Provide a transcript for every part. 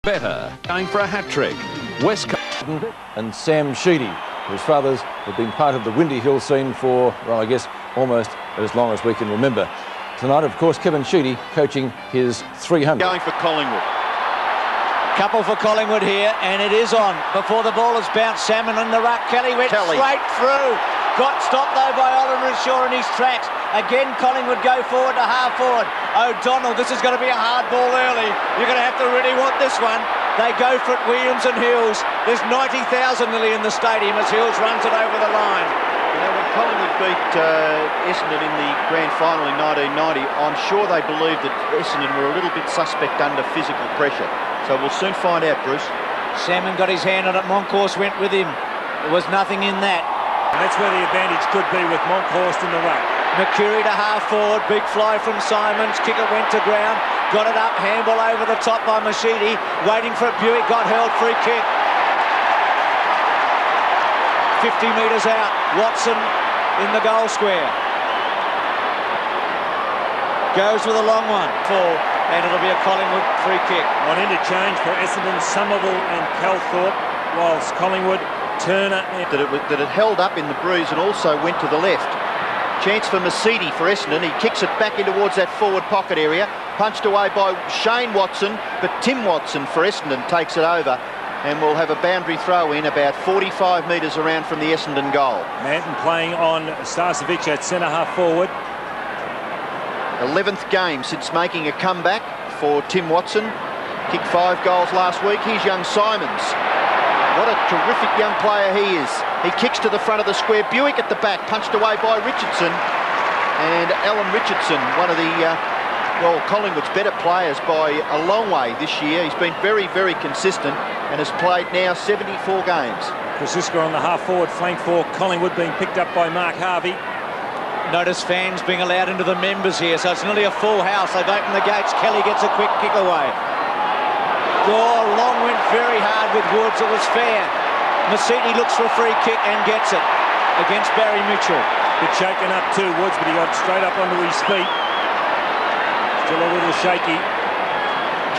Better, going for a hat-trick. West Coast and Sam Sheedy, whose fathers have been part of the Windy Hill scene for, well, I guess almost as long as we can remember. Tonight, of course, Kevin Sheedy coaching his 300. Going for Collingwood. Couple for Collingwood here, and it is on. Before the ball has bounced, Salmon in the ruck. Kelly went straight through. Got stopped though by Oliver Shaw in his tracks. Again, Collingwood go forward to half forward. O'Donnell, this is going to be a hard ball early. You're going to have to really want this one. They go for it, Williams and Hills. There's 90,000 nearly in the stadium as Hills runs it over the line. You know, when Collingwood beat Essendon in the grand final in 1990, I'm sure they believed that Essendon were a little bit suspect under physical pressure. So we'll soon find out, Bruce. Salmon got his hand on it. Monkhorst went with him. There was nothing in that. And that's where the advantage could be with Monkhorst in the ruck. McCurry to half forward, big fly from Simons, kicker went to ground, got it up, handball over the top by Mashidi, waiting for it, Buick got held, free kick. 50 metres out, Watson in the goal square. Goes with a long one, full, and it'll be a Collingwood free kick. On interchange for Essendon, Somerville and Calthorpe, whilst Collingwood, Turner... That it held up in the breeze and also went to the left. Chance for Masidi for Essendon. He kicks it back in towards that forward pocket area. Punched away by Shane Watson, but Tim Watson for Essendon takes it over. And we'll have a boundary throw in about 45 metres around from the Essendon goal. Manton playing on Starcevic at centre half forward. 11th game since making a comeback for Tim Watson. Kicked 5 goals last week. Here's young Simons. What a terrific young player he is. He kicks to the front of the square. Buick at the back, punched away by Richardson. And Alan Richardson, one of the, Collingwood's better players by a long way this year. He's been very, very consistent and has played now 74 games. Krasiska on the half-forward flank for Collingwood, being picked up by Mark Harvey. Notice fans being allowed into the members here, so it's nearly a full house. They've opened the gates. Kelly gets a quick kick away. Long went very hard with Woods. It was fair. Masiti looks for a free kick and gets it against Barry Mitchell. Bit shaken up too, Woods, but he got straight up onto his feet. Still a little shaky.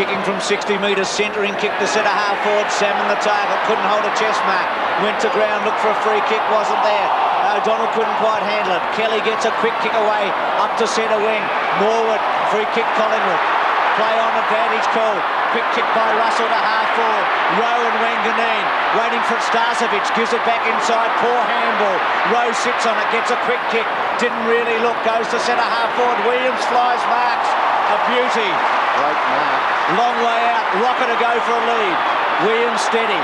Kicking from 60 metres, centering kick to centre half forward. Salmon the target, couldn't hold a chest mark. Went to ground, looked for a free kick, wasn't there. O'Donnell couldn't quite handle it. Kelly gets a quick kick away up to centre wing. Morwood, free kick Collingwood. Play on advantage called. Quick kick by Russell to half forward. Rowe and Wanganeen waiting for Starcevic. Gives it back inside. Poor handball. Rowe sits on it. Gets a quick kick. Didn't really look. Goes to centre half forward. Williams flies marks. A beauty. Great mark. Long way out. Rocker to go for a lead. Williams steady.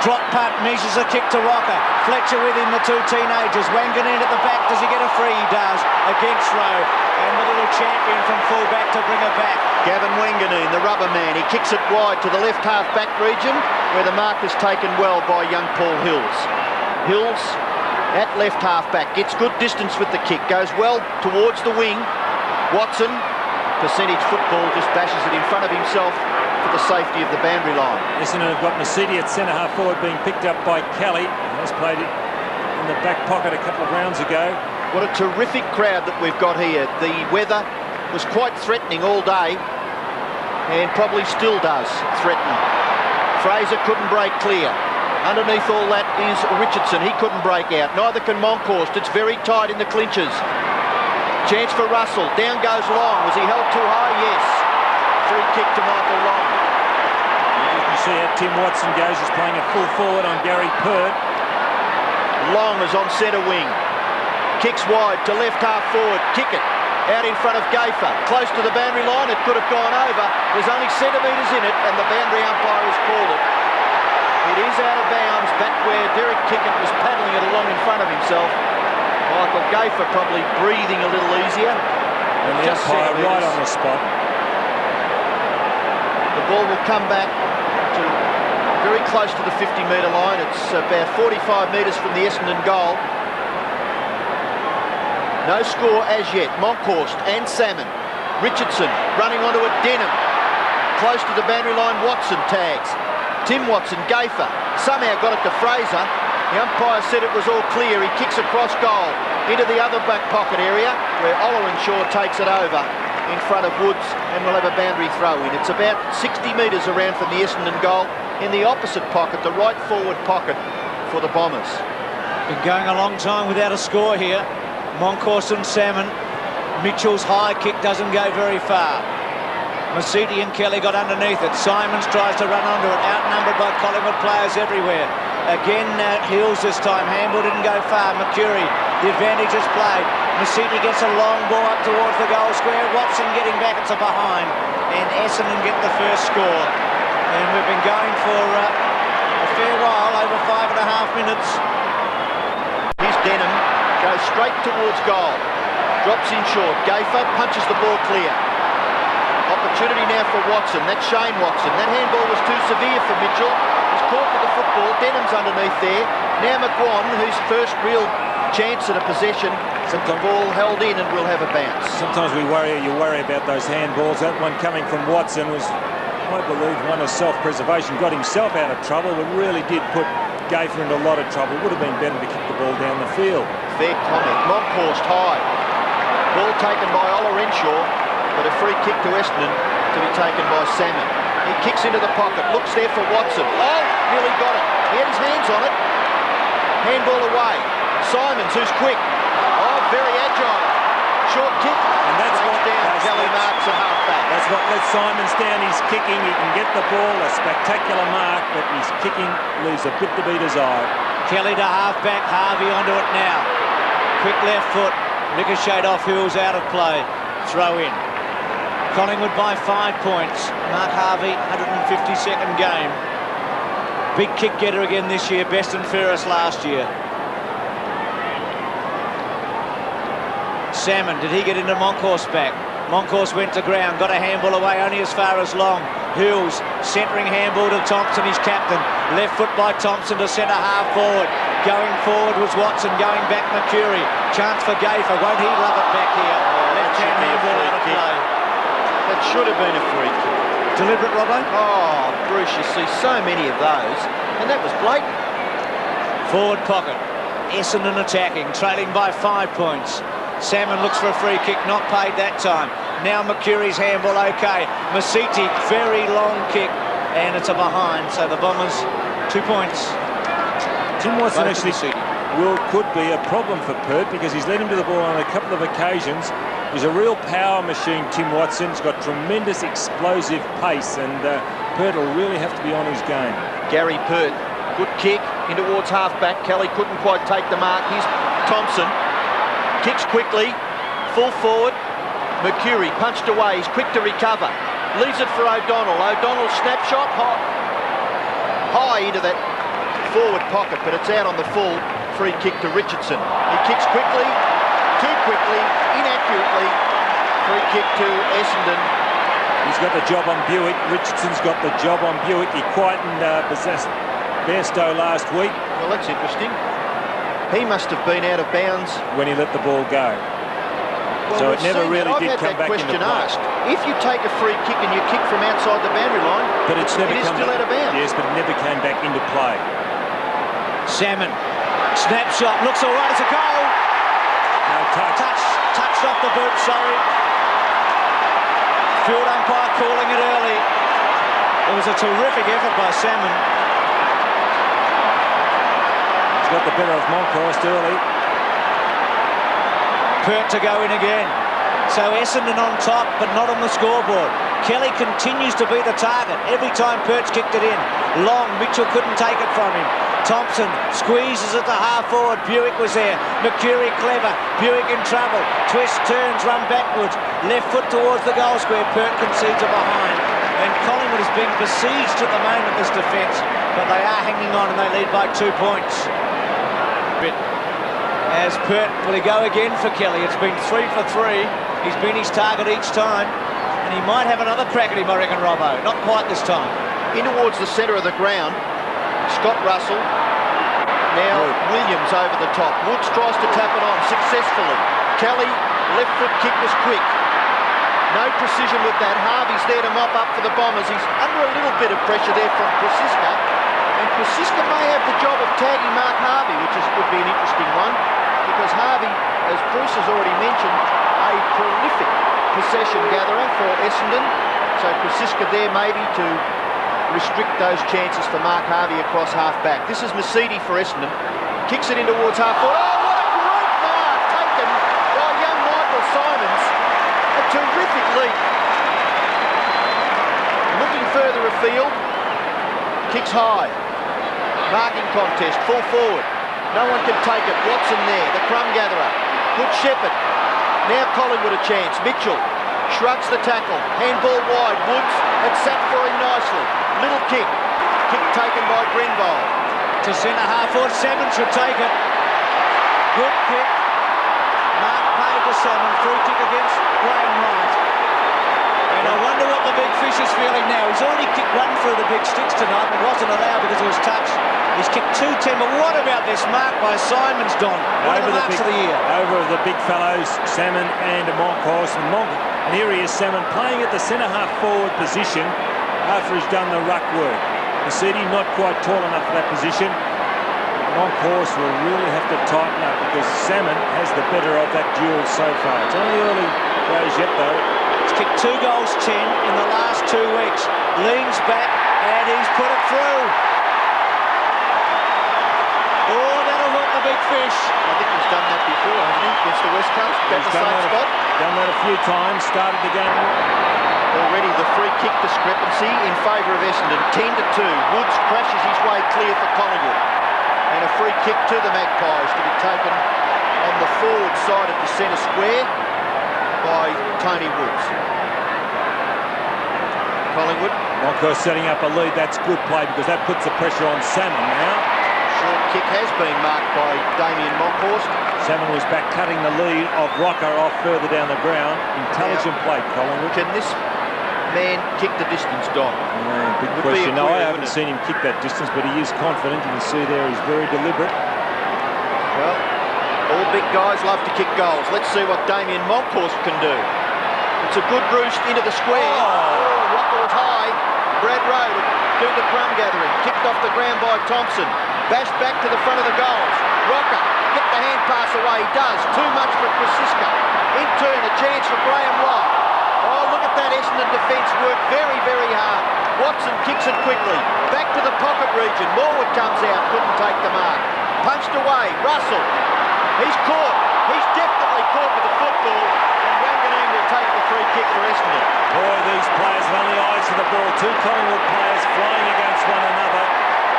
Drop punt, measures a kick to Rocker. Fletcher with him, the two teenagers. Wanganeen at the back, does he get a free? He does, against Rowe. And the little champion from full-back to bring it back. Gavin Wanganeen, the rubber man. He kicks it wide to the left half-back region, where the mark is taken well by young Paul Hills. Hills, at left half-back, gets good distance with the kick. Goes well towards the wing. Watson, percentage football, just bashes it in front of himself for the safety of the boundary line. Essendon have got Masidi at centre half forward, being picked up by Kelly. He has played it in the back pocket a couple of rounds ago. What a terrific crowd that we've got here. The weather was quite threatening all day and probably still does threaten. Fraser couldn't break clear. Underneath all that is Richardson. He couldn't break out. Neither can Monkhorst. It's very tight in the clinches. Chance for Russell. Down goes Long. Was he held too high? Yes. Free kick to Michael Long. You can see how Tim Watson goes. He's playing a full forward on Gary Pert. Long is on centre wing. Kicks wide to left half forward. Kick it out in front of Gaffer. Close to the boundary line. It could have gone over. There's only centimetres in it and the boundary umpire has called it. It is out of bounds back where Derek Kickett was paddling it along in front of himself. Michael Gaffer probably breathing a little easier. And the umpire right on the spot. The ball will come back to very close to the 50-metre line. It's about 45 metres from the Essendon goal. No score as yet. Monkhorst and Salmon. Richardson running onto it. Denham. Close to the boundary line. Watson tags. Tim Watson, Gaffer. Somehow got it to Fraser. The umpire said it was all clear. He kicks across goal into the other back pocket area where Oliver Shaw takes it over. in front of Woods, and we'll have a boundary throw in. It's about 60 metres around from the Essendon goal in the opposite pocket, the right forward pocket for the Bombers. Been going a long time without a score here. Moncourse and Salmon. Mitchell's high kick doesn't go very far. Masiti and Kelly got underneath it. Simons tries to run under it, outnumbered by Collingwood players everywhere. Again, Hills this time. Handball didn't go far. Mercury, the advantage is played. Masiti gets a long ball up towards the goal square. Watson getting back, it's a behind. And Essendon get the first score. And we've been going for a fair while, over 5.5 minutes. Here's Denham, goes straight towards goal. Drops in short. Gaffer punches the ball clear. Opportunity now for Watson. That's Shane Watson. That handball was too severe for Mitchell. He's caught with the football. Denham's underneath there. Now McGuan, whose first real chance at a possession. The ball held in and will have a bounce. Sometimes you worry about those handballs. That one coming from Watson was, I believe, one of self-preservation. Got himself out of trouble, but really did put Gaffer into a lot of trouble. Would have been better to kick the ball down the field. Fair comment. Moncourse high. Ball taken by Ola Renshaw, but a free kick to Essendon to be taken by Salmon. He kicks into the pocket, looks there for Watson. Oh, nearly got it. He had his hands on it. Handball away. Simons, who's quick. Oh, very agile. Short kick. And that's what down. Kelly marks at half-back. That's what lets Simons down. He's kicking. He can get the ball. A spectacular mark, but his kicking leaves a bit to be desired. Kelly to half-back. Harvey onto it now. Quick left foot. Ricocheted off Hills, out of play. Throw in. Collingwood by 5 points. Mark Harvey, 152nd game. Big kick getter again this year. Best and fairest last year. Salmon, did he get into Moncourse back? Moncourse went to ground, got a handball away only as far as Long. Hills, centering handball to Thompson, his captain. Left foot by Thompson to centre half forward. Going forward was Watson, going back Mercury. Chance for Gaffer, won't he love it back here? Left-hand handball out of play. That should have been a free kick. Deliberate, Robbo? Oh, Bruce, you see so many of those, and that was blatant. Forward pocket. Essendon attacking, trailing by 5 points. Salmon looks for a free kick, not paid that time. Now Mercury's handball, okay. Masiti, very long kick, and it's a behind, so the Bombers, 2 points. Tim Watson actually could be a problem for Perth because he's led him to the ball on a couple of occasions. He's a real power machine, Tim Watson. He's got tremendous explosive pace, and Perth will really have to be on his game. Gary Pert, good kick in towards half-back. Kelly couldn't quite take the mark. Here's Thompson. Kicks quickly, full forward. Mercury punched away, he's quick to recover. Leaves it for O'Donnell. O'Donnell snapshot, high into that forward pocket, but it's out on the full. Free kick to Richardson. He kicks quickly, too quickly, inaccurately. Free kick to Essendon. He's got the job on Buick. Richardson's got the job on Buick. He quietened Bairstow last week. Well, that's interesting. He must have been out of bounds when he let the ball go. Well, so it never really did come back into play. Asked. If you take a free kick and you kick from outside the boundary line, but it's never it is still out of bounds. Yes, but it never came back into play. Salmon, snapshot, looks all right, it's a goal. No touch. Touched off the boot, sorry. Field umpire calling it early. It was a terrific effort by Salmon. He's got the better of Moncourse early. Pert to go in again. So Essendon on top, but not on the scoreboard. Kelly continues to be the target every time Pert's kicked it in. Long, Mitchell couldn't take it from him. Thompson squeezes it to half forward. Buick was there. Mercury clever. Buick in trouble. Twist, turns, run backwards. Left foot towards the goal square. Pert concedes a behind. And Collingwood is being besieged at the moment, this defence. But they are hanging on and they lead by 2 points. As Pert, will he go again for Kelly? It's been 3 for 3. He's been his target each time. And he might have another crack at him, I reckon, Robbo. Not quite this time. In towards the centre of the ground. Scott Russell. Now Williams over the top. Woods tries to tap it on successfully. Kelly, left foot kick was quick. No precision with that. Harvey's there to mop up for the Bombers. He's under a little bit of pressure there from Prasiska. And Prasiska may have the job of tagging Mark Harvey, which would be an interesting one. Because Harvey, as Bruce has already mentioned, a prolific possession gatherer for Essendon. So Krasiska there maybe to restrict those chances for Mark Harvey across half-back. This is Mercedes for Essendon. Kicks it in towards half-forward. Oh, what a great mark taken by young Michael Simons. A terrific leap. Looking further afield. Kicks high. Marking contest, full forward. No one can take it. Watson there, the crumb gatherer. Good Shepherd. Now Collingwood a chance. Mitchell shrugs the tackle. Handball wide. Woods had sat for him nicely. Little kick. Kick taken by Grenville. To centre half forward, Salmon should take it. Good kick. Mark paid to Salmon. Free kick against Graham Wright. And I wonder what the big fish is feeling now. He's already kicked one through the big sticks tonight, but wasn't allowed because it was touched. He's kicked 2-10, but what about this mark by Simons, Don? One of the marks of the year. Over the big fellows, Salmon and Monkhorst. And here he is, Salmon, playing at the centre-half forward position after he's done the ruck work. Mercedes not quite tall enough for that position. Monkhorst will really have to tighten up because Salmon has the better of that duel so far. It's only early days yet, though. He's kicked 2 goals, 10 in the last 2 weeks. Leans back and he's put it through. Oh, that'll hurt the big fish. I think he's done that before, hasn't he? Against the West Coast. That's the same spot. Done that a few times. Started the game. Already the free kick discrepancy in favour of Essendon. 10-2. Woods crashes his way clear for Collingwood. And a free kick to the Magpies to be taken on the forward side of the centre square by Tony Woods. Collingwood. Monkhorst setting up a lead. That's good play because that puts the pressure on Salmon now. Short kick has been marked by Damien Monkhorst. Salmon was back cutting the lead of Rocker off further down the ground. Intelligent play, Collingwood. Can this man kick the distance, Don? Big question. No, I haven't seen him kick that distance, but he is confident. You can see there he's very deliberate. Well, all big guys love to kick goals. Let's see what Damien Monkhorst can do. It's a good roost into the square. Oh, Rocker was high. Brad Rowe would do the crumb gathering. Kicked off the ground by Thompson. Bashed back to the front of the goals. Rocker, get the hand pass away. He does. Too much for Krasiska. In turn, a chance for Graham Wright. Oh, look at that Essendon defence work very, very hard. Watson kicks it quickly. Back to the pocket region. Morwood comes out. Couldn't take the mark. Punched away. Russell. He's caught. He's definitely caught with the football. And Wanganeen will take the free kick for Essendon. Boy, these players have only eyes for the ball. 2 Collingwood players flying against one another.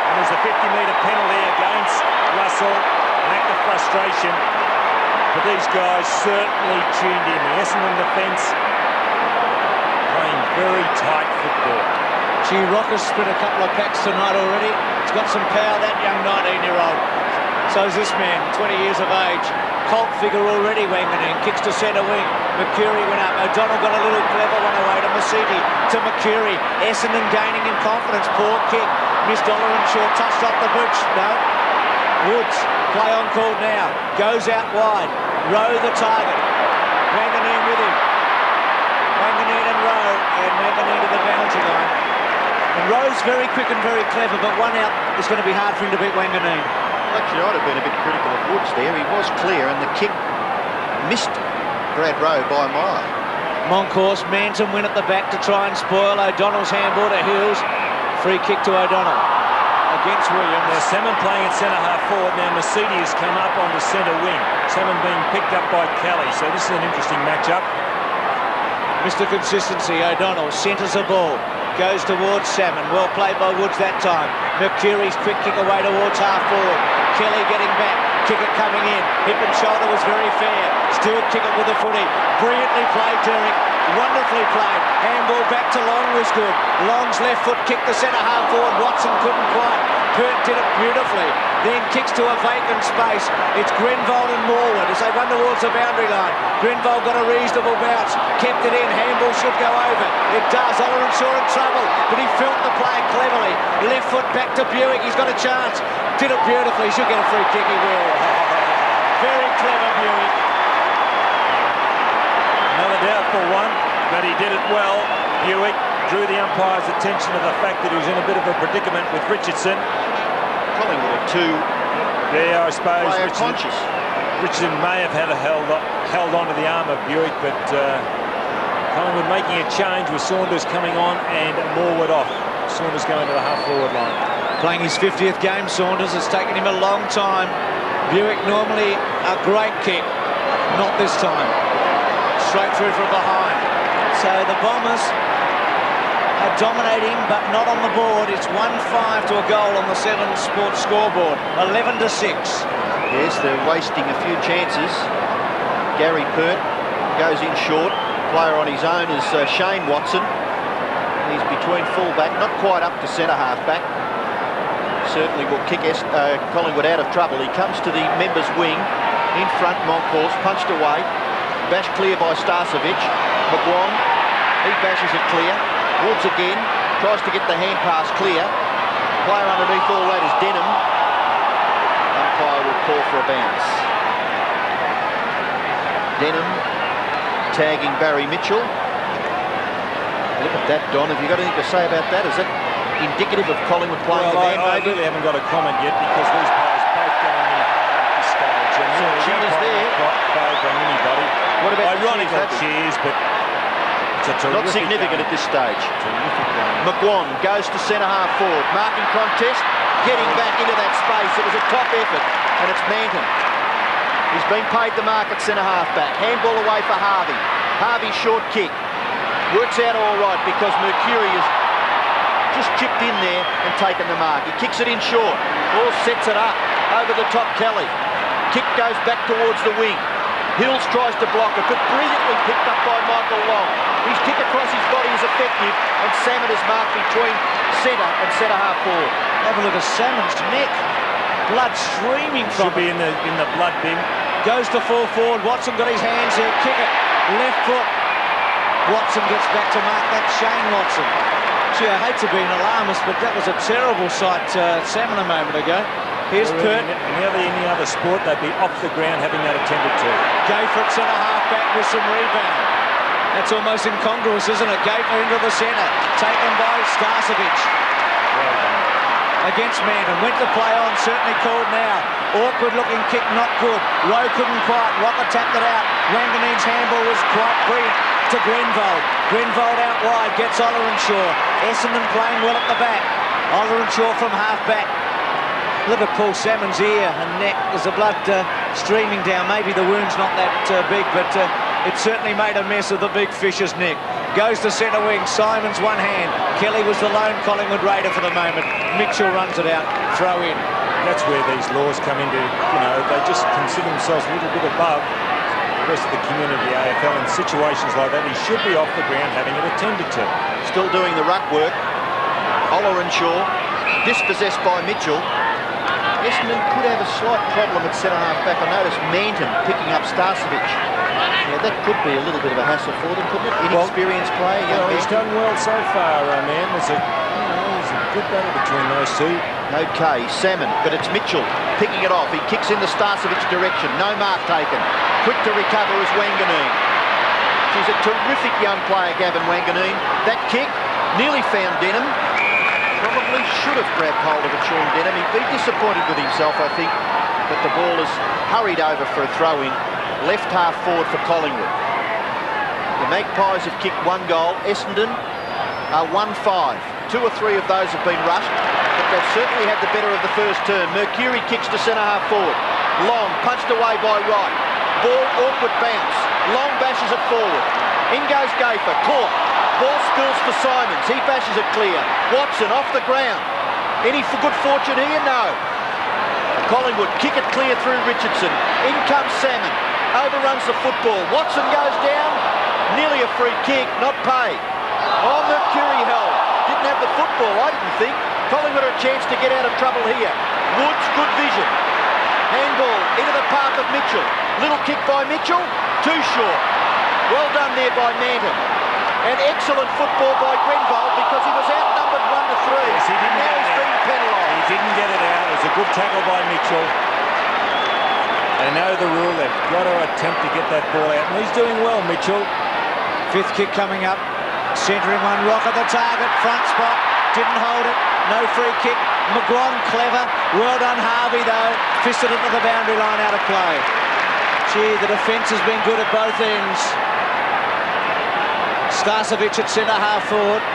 And there's a 50-metre penalty against Russell. An act of frustration. But these guys certainly tuned in. The Essendon defence playing very tight football. Gee, Rocker's split a couple of packs tonight already. He's got some power, that young 19-year-old. So is this man, 20 years of age. Colt figure already, Wanganeen. Kicks to centre wing. Mercury went up. O'Donnell got a little clever one away to Mercedes. To Mercury. Essendon gaining in confidence. Poor kick. Missed Short. Touched off the boots. No. Woods. Play on call now. Goes out wide. Rowe the target. Wanganeen with him. Wanganeen and Rowe. And Wanganeen to the boundary line. And Rowe's very quick and very clever, but one out is going to be hard for him to beat Wanganeen. Actually, I'd have been a bit critical of Woods there. He was clear and the kick missed Brad Rowe by a mile. Monkhorst, Manton win at the back to try and spoil O'Donnell's handball to Hills. Free kick to O'Donnell against Williams. Now Salmon playing at centre-half forward. Now Mercedes has come up on the centre wing. Salmon being picked up by Kelly. So this is an interesting matchup. Mr. Consistency, O'Donnell centres the ball. Goes towards Salmon. Well played by Woods that time. Mercury's quick kick away towards half forward. Kelly getting back. Kick it coming in. Hip and shoulder was very fair. Still kick it with the footy. Brilliantly played, Derek. Wonderfully played. Handball back to Long was good. Long's left foot kicked the centre half forward. Watson couldn't quite. Pert did it beautifully. Then kicks to a vacant space. It's Grenville and Morwood as they run towards the boundary line. Grenville got a reasonable bounce. Kept it in. Handball should go over. It does. Shaw in trouble. But he felt the play cleverly. Left foot back to Buick. He's got a chance. Did it beautifully. Should get a free kick. He will. Very clever Buick. Another doubtful one, but he did it well. Buick drew the umpire's attention to the fact that he was in a bit of a predicament with Richardson. Collingwood are too I suppose conscious. Richardson may have held on to the arm of Buick, but Collingwood making a change with Saunders coming on and Morwood off. Saunders going to the half-forward line. Playing his 50th game, Saunders. It's taken him a long time. Buick normally a great kick. Not this time. Straight through from behind. So the Bombers are dominating, but not on the board. It's 1-5 to a goal on the Seven Sports scoreboard. 11-6. Yes, they're wasting a few chances. Gary Pert goes in short. Player on his own is Shane Watson. He's between full-back, not quite up to centre-half-back. Certainly will kick Collingwood out of trouble. He comes to the members' wing. In front, Moncourse punched away. Bashed clear by Starcevic. McGuan, he bashes it clear. Woods again, tries to get the hand pass clear. Player underneath all that is Denham. Umpire will call for a bounce. Denham tagging Barry Mitchell. Look at that, Don. Have you got anything to say about that? Is it indicative of Collingwood playing the man, I maybe? really haven't got a comment yet because these players both going in hard at this stage. And cheers there. From anybody. What about ironical cheers, but it's a terrific not significant game. at this stage. Terrific game. McGuan goes to centre-half forward. Marking contest, getting back into that space. It was a top effort, and it's Manton. He's been paid the mark at centre-half back. Handball away for Harvey. Harvey short kick. Works out all right because Mercury has just chipped in there and taken the mark. He kicks it in short. Ball sets it up over the top Kelly. Kick goes back towards the wing. Hills tries to block it, but brilliantly picked up by Michael Long. His kick across his body is effective, and Salmon is marked between centre and centre-half forward. Have a look at Salmon's neck. Blood streaming from Should be in the blood bin. Goes to full forward. Watson got his hands there. Kick it. Left foot. Watson gets back to mark. That's Shane Watson. Gee, I hate to be an alarmist, but that was a terrible sight, Salmon, a moment ago. Here's Pert. In any other sport, they'd be off the ground having that attended to. Gayfer at centre-half back with some rebound. That's almost incongruous, isn't it? Gayfer into the centre. Taken by Starcevic. Well done. Against Manton. Went to play on. Certainly called now. Awkward looking kick, not good. Rowe couldn't quite. Walker tapped it out. Wanganeen's handball was quite brilliant to Grenvold. Grenvold out wide. Gets Ollerenshaw. Essendon playing well at the back. Ollerenshaw from half back. Look at Paul Salmon's ear and neck. There's the blood streaming down. Maybe the wound's not that big, but it certainly made a mess of the big fish's neck. Goes to centre wing. Simon's one hand. Kelly was the lone Collingwood Raider for the moment. Mitchell runs it out. Throw in. That's where these laws come into, they just consider themselves a little bit above the rest of the community, AFL. In situations like that, he should be off the ground having it attended to. Still doing the ruck work. Ollerenshaw, dispossessed by Mitchell. Essendon could have a slight problem at centre-half back. I noticed Manton picking up Starcevic. Yeah, that could be a little bit of a hassle for them, couldn't it? Inexperienced player. He's done well so far, man. There's a good battle between those two. Okay, Salmon, but it's Mitchell picking it off. He kicks in the Starcevic direction. No mark taken. Quick to recover is Wanganeen. She's a terrific young player, Gavin Wanganeen. That kick nearly found Denham. Probably should have grabbed hold of it, Sean Denham. He'd be disappointed with himself, I think, but the ball is hurried over for a throw-in. Left half forward for Collingwood. The Magpies have kicked one goal. Essendon are 1-5. 2 or 3 of those have been rushed, but they've certainly had the better of the first term. Mercury kicks to centre-half forward. Long, punched away by Wright. Ball, awkward bounce. Long bashes it forward. In goes Gayfer, caught. Ball spills for Simons. He bashes it clear. Watson off the ground. Any good fortune here? No. Collingwood kick it clear through Richardson. In comes Salmon. Overruns the football. Watson goes down. Nearly a free kick, not paid. Oh, Mercury held. Didn't have the football, I didn't think. Collingwood had a chance to get out of trouble here. Woods, good vision. Handball into the path of Mitchell. Little kick by Mitchell. Too short. Well done there by Manton. And excellent football by Grenvold because he was outnumbered 1-3. Yes, he didn't now he's being penalised. He didn't get it out. It was a good tackle by Mitchell. They know the rule. They've got to attempt to get that ball out. And he's doing well, Mitchell. Fifth kick coming up. Centering one. Rock at the target. Front spot. Didn't hold it. No free kick. McGuan clever. Well done, Harvey, though. Fisted it to the boundary line out of play. Gee, the defence has been good at both ends. Starcevic at centre-half forward.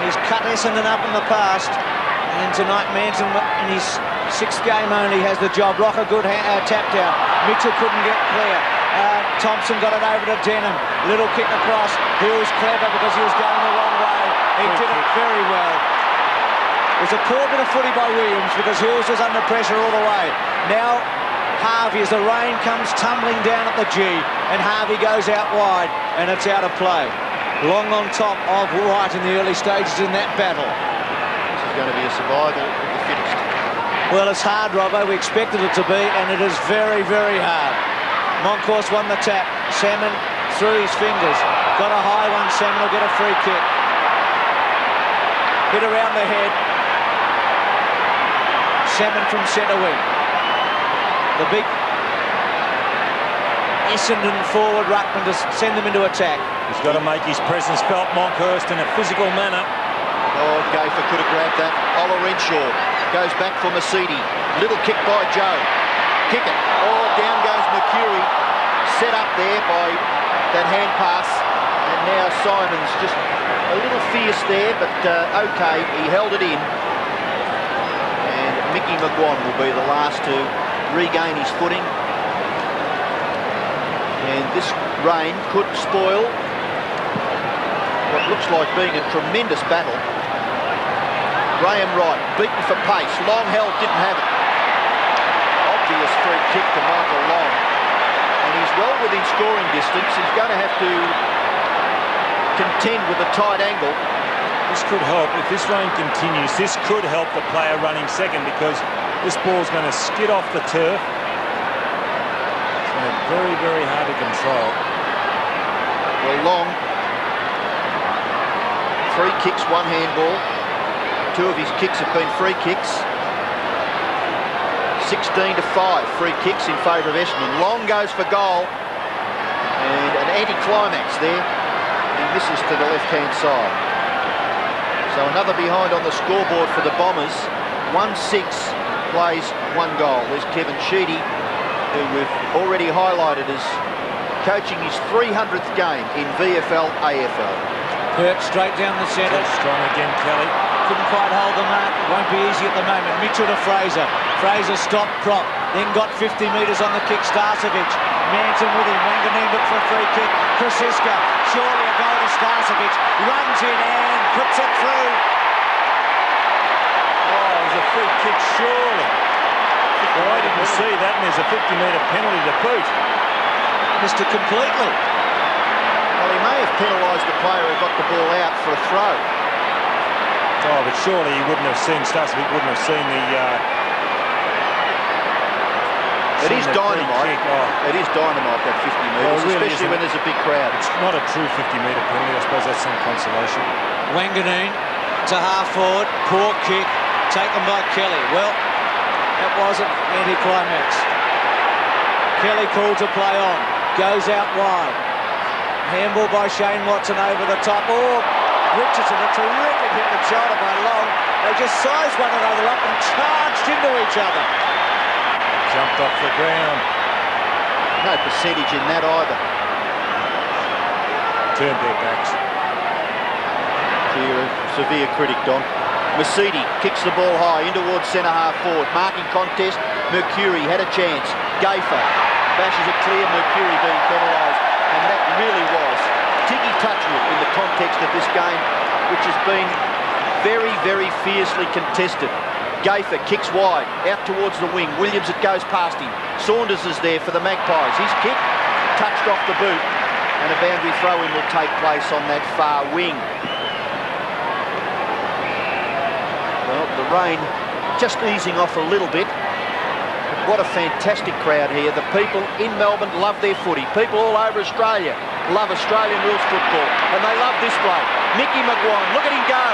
He's cut Essendon up in the past. And tonight Manton, in his 6th game only, has the job. Rocker good tap down. Mitchell couldn't get clear. Thompson got it over to Denham. Little kick across. Hills clever because he was going the wrong way. He did it very well. It was a poor bit of footy by Williams because Hills was under pressure all the way. Now Harvey, as the rain comes tumbling down at the G, and Harvey goes out wide, and it's out of play. Long on top of White in the early stages in that battle. This is going to be a survival of the fittest. Well, it's hard, Robbo. We expected it to be, and it is very, very hard. Moncourse won the tap. Salmon through his fingers. Got a high one. Salmon will get a free kick. Hit around the head. Salmon from centre wing. The big Essendon forward ruckman to send them into attack. He's got to make his presence felt, Monkhurst, in a physical manner. Oh, Gayfer could have grabbed that. Ola Renshaw goes back for Mercedes. Little kick by Joe. Kick it. Oh, down goes Mercury. Set up there by that hand pass. And now Simon's just a little fierce there, but okay, he held it in. And Mickey McGuan will be the last to regain his footing. And this rain could spoil what looks like being a tremendous battle. Graham Wright, beaten for pace. Long held, didn't have it. Obvious free kick to Michael Long. And he's well within scoring distance. He's going to have to contend with a tight angle. This could help. If this rain continues, this could help the player running second, because this ball's going to skid off the turf. It's going to be very, very hard to control. Well, Long, 3 kicks, 1 handball. 2 of his kicks have been free kicks. 16-5 free kicks in favour of Essendon. Long goes for goal. And an anti-climax there. He misses to the left-hand side. So another behind on the scoreboard for the Bombers. 1-6 plays 1 goal. There's Kevin Sheedy, who we've already highlighted as coaching his 300th game in VFL AFL. Hurt straight down the centre. Strong again, Kelly. Couldn't quite hold the mark. Won't be easy at the moment. Mitchell to Fraser. Fraser stopped prop. Then got 50 metres on the kick. Starcevic. Manton with him. Wanganeen looked for a free kick. Krasiska. Surely a goal to Starcevic. Runs in and puts it through. Oh, it was a free kick, surely. Well, I didn't see that, and there's a 50-metre penalty to boot. Missed it completely. Well, he may have penalised the player who got the ball out for a throw. Oh, but surely he wouldn't have seen, Starcevic wouldn't have seen the... It is dynamite. Oh. It is dynamite, that 50 metres, really especially when there's a big crowd. It's not a true 50-metre penalty. I suppose that's some consolation. Wanganeen to half forward. Poor kick. Taken by Kelly. Well, that wasn't anti-climax. Kelly called to play on. Goes out wide. Handball by Shane Watson over the top. Oh, Richardson, a terrific hit with shoulder by Long. They just sized one another up and charged into each other. Jumped off the ground. No percentage in that either. Turned their backs. Clear of severe critic, Don. Mercedes kicks the ball high in towards centre-half forward. Marking contest. Mercury had a chance. Gayfer bashes it clear. Mercury being penalised. And that really was Tiggy Touchwood in the context of this game, which has been very, very fiercely contested. Gayfer kicks wide, out towards the wing. Williams, it goes past him. Saunders is there for the Magpies. His kick touched off the boot, and a boundary throw-in will take place on that far wing. Well, the rain just easing off a little bit. What a fantastic crowd here. The people in Melbourne love their footy. People all over Australia love Australian rules football, and they love this bloke. Mickey McGuan, look at him go.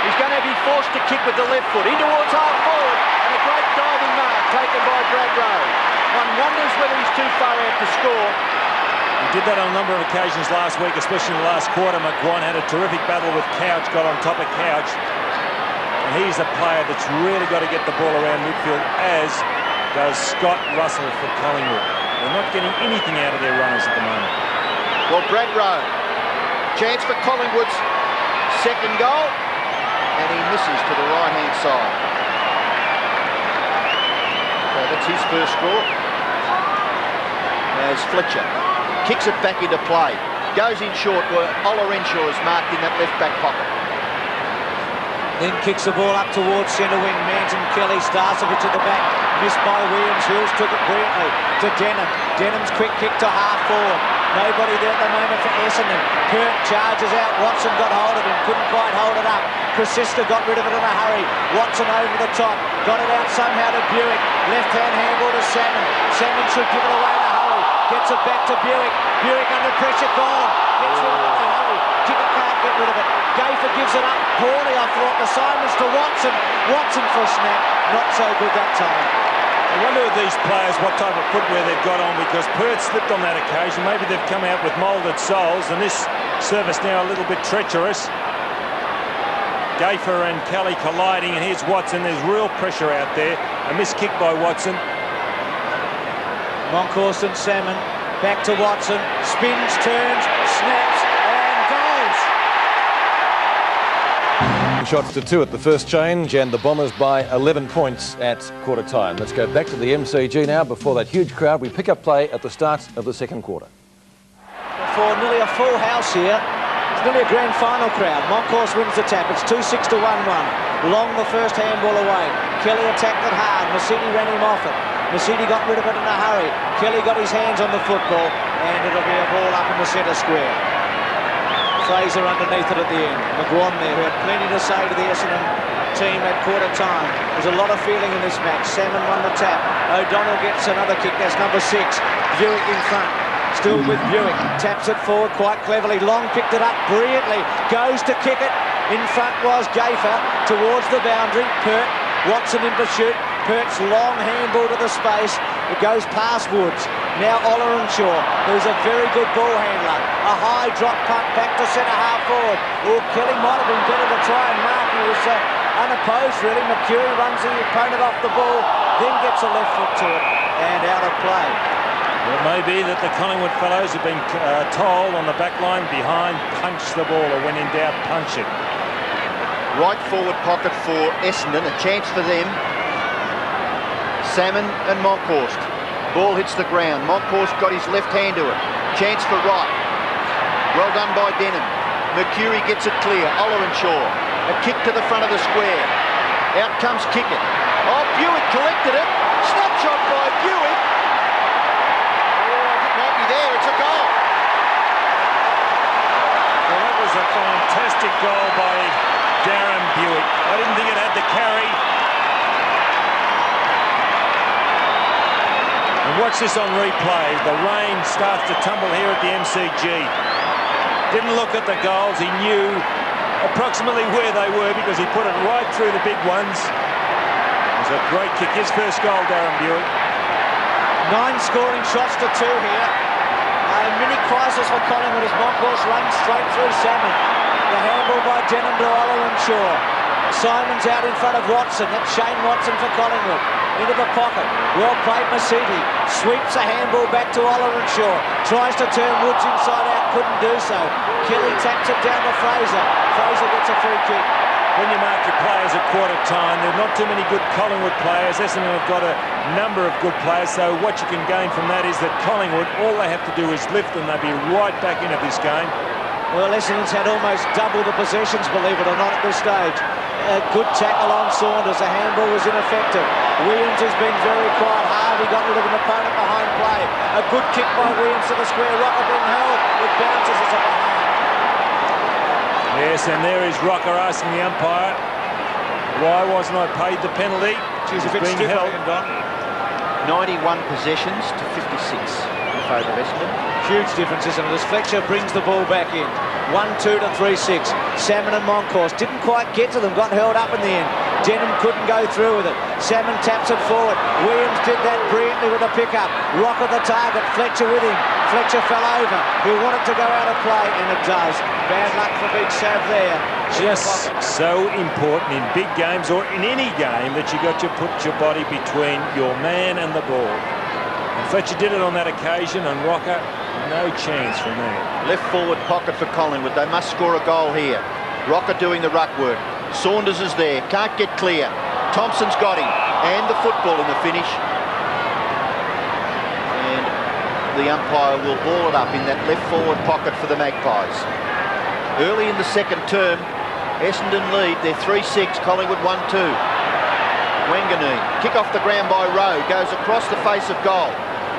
He's going to be forced to kick with the left foot in towards half forward, and a great diving mark taken by Brad Rowe. One wonders whether he's too far out to score. He did that on a number of occasions last week, especially in the last quarter. McGuan had a terrific battle with Couch, got on top of Couch. And he's the player that's really got to get the ball around midfield, as does Scott Russell for Collingwood. They're not getting anything out of their runners at the moment. Well, Brad Rowe Chance for Collingwood's second goal, and he misses to the right-hand side. So that's his first score. As Fletcher kicks it back into play. Goes in short where Ola Renshaw is marked in that left-back pocket. Then kicks the ball up towards centre wing. Manton, Kelly, Starcevich at the back. Missed by Williams. Hills took it brilliantly to Denham. Denham's quick kick to half forward. Nobody there at the moment for Essendon. Pert charges out. Watson got hold of him. Couldn't quite hold it up. Chrisista got rid of it in a hurry. Watson over the top. Got it out somehow to Buick. Left-hand handball to Salmon. Salmon should give it away to Hurry. Gets it back to Buick. Buick under pressure. Gone. Gets rid of it to Hurry. Kicker can't get rid of it. Gayfer gives it up. Poorly, I thought. The Simons to Watson. Watson for a snap. Not so good that time. I wonder with these players what type of footwear they've got on, because Perth slipped on that occasion. Maybe they've come out with moulded soles, and this surface now a little bit treacherous. Gayfer and Kelly colliding, and here's Watson. There's real pressure out there. A missed kick by Watson. Monkhorst and Salmon. Back to Watson. Spins, turns, snaps, and goals. Shots to 2 at the first change, and the Bombers by 11 points at quarter time. Let's go back to the MCG now. Before that huge crowd, we pick up play at the start of the second quarter. For nearly a full house here. It's nearly a grand final crowd. Monkhorst wins the tap. It's 2-6 to 1-1. Long the first handball away. Kelly attacked it hard. Mercedes ran him off it. Mercedes got rid of it in a hurry. Kelly got his hands on the football, and it'll be a ball up in the centre square. Fraser underneath it at the end. McGuan there, who had plenty to say to the Essendon team at quarter time. There's a lot of feeling in this match. Salmon won the tap. O'Donnell gets another kick. That's number 6. Buick in front. Still with Buick. Taps it forward quite cleverly. Long picked it up brilliantly. Goes to kick it. In front was Gayfer towards the boundary. Pert. Watson in pursuit. Pert's long handball to the space. It goes past Woods. Now Ollerenshaw, who's a very good ball handler. A high drop punt back to centre half forward. Oh, Kelly might have been better to try and mark. He was unopposed really. McCurry runs the opponent off the ball, then gets a left foot to it and out of play. Well, it may be that the Collingwood fellows have been told on the back line behind, punch the ball, or when in doubt, punch it. Right forward pocket for Essendon, a chance for them. Salmon and Monkhorst. Ball hits the ground. Monkhorst got his left hand to it. Chance for Wright. Well done by Denham. Mercury gets it clear. Ollerenshaw. A kick to the front of the square. Out comes Kickett. Oh, Buick collected it. Snapshot by Buick. Oh, it might be there. It's a goal. Well, that was a fantastic goal by Darren Buick. I didn't think it had the carry. And watch this on replay. The rain starts to tumble here at the MCG. Didn't look at the goals. He knew approximately where they were because he put it right through the big ones. It was a great kick. His first goal, Darren Buick. 9 scoring shots to 2 here. A mini crisis for Collingwood as Monkhorst runs straight through Salmon. The handball by Denham to Ollerenshaw. Simon's out in front of Watson. That's Shane Watson for Collingwood. Into the pocket. Well played Mercedes. Sweeps a handball back to Ollerenshaw. Tries to turn Woods inside out. Couldn't do so. Kelly taps it down to Fraser. Fraser gets a free kick. When you mark your players at quarter time, there are not too many good Collingwood players. Essendon have got a number of good players, so what you can gain from that is that Collingwood, all they have to do is lift and they'll be right back into this game. Well, Essendon's had almost double the possessions, believe it or not, at this stage. A good tackle on Saunders. The handball was ineffective. Williams has been very quiet. Harvey got rid of an opponent behind play. A good kick by Williams to the square. Rocker being held. It bounces as a behind. Yes, and there is Rocker asking the umpire, why wasn't I paid the penalty? She's a bit being stiff, held. 91 possessions to 56 in favour of Essendon. Huge difference, isn't it? As Fletcher brings the ball back in. 1-2 to 3-6. Salmon and Monkhorst didn't quite get to them, got held up in the end. Denham couldn't go through with it. Salmon taps it forward. Williams did that brilliantly with a pickup. Rocker the target, Fletcher with him. Fletcher fell over. He wanted to go out of play, and it does. Bad luck for Big Sav there. Just so important in big games or in any game that you got to put your body between your man and the ball. And Fletcher did it on that occasion, and Rocker No chance from that. Left forward pocket for Collingwood. They must score a goal here. Rocker doing the ruck work. Saunders is there. Can't get clear. Thompson's got him. And the football in the finish. And the umpire will ball it up in that left forward pocket for the Magpies. Early in the second term, Essendon lead. They're 3-6. Collingwood 1-2. Wanganeen. Kick off the ground by Rowe. Goes across the face of goal.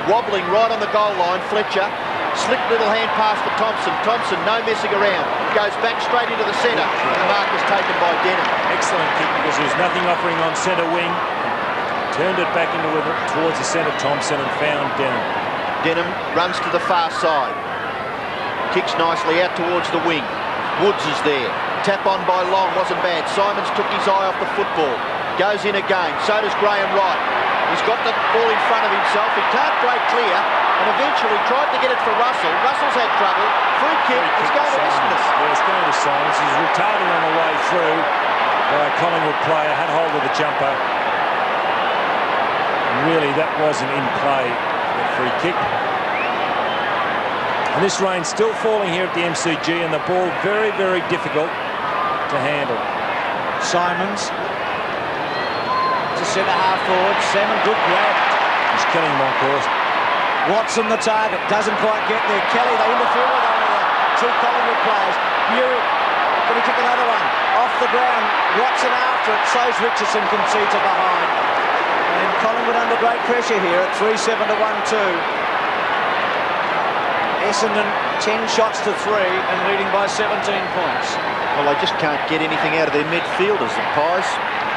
Wobbling right on the goal line. Fletcher. Slick little hand pass for Thompson. Thompson, no messing around. Goes back straight into the centre. And the mark is taken by Denham. Excellent kick because there was nothing offering on centre wing. Turned it back towards the centre, Thompson, and found Denham. Denham runs to the far side. Kicks nicely out towards the wing. Woods is there. Tap on by Long, wasn't bad. Simons took his eye off the football. Goes in again. So does Graham Wright. He's got the ball in front of himself. He can't break clear. And eventually tried to get it for Russell. Russell's had trouble. Free kick. It's going to Essendon. Yeah, it's going to Simons. He's retarding on the way through. A Collingwood player had hold of the jumper. And really, that wasn't in play. The free kick. And this rain's still falling here at the MCG, and the ball very, very difficult to handle. Simons to centre half forward. Salmon, good grab. He's killing him on course. Watson the target, doesn't quite get there. Kelly, they interfere with one of the two Collingwood players. Buick, can he kick another one? Off the ground, Watson after it, so's Richardson, concedes it behind. And Collingwood under great pressure here at 3-7 to 1-2. Essendon 10 shots to 3 and leading by 17 points. Well, they just can't get anything out of their midfielders, the Pies.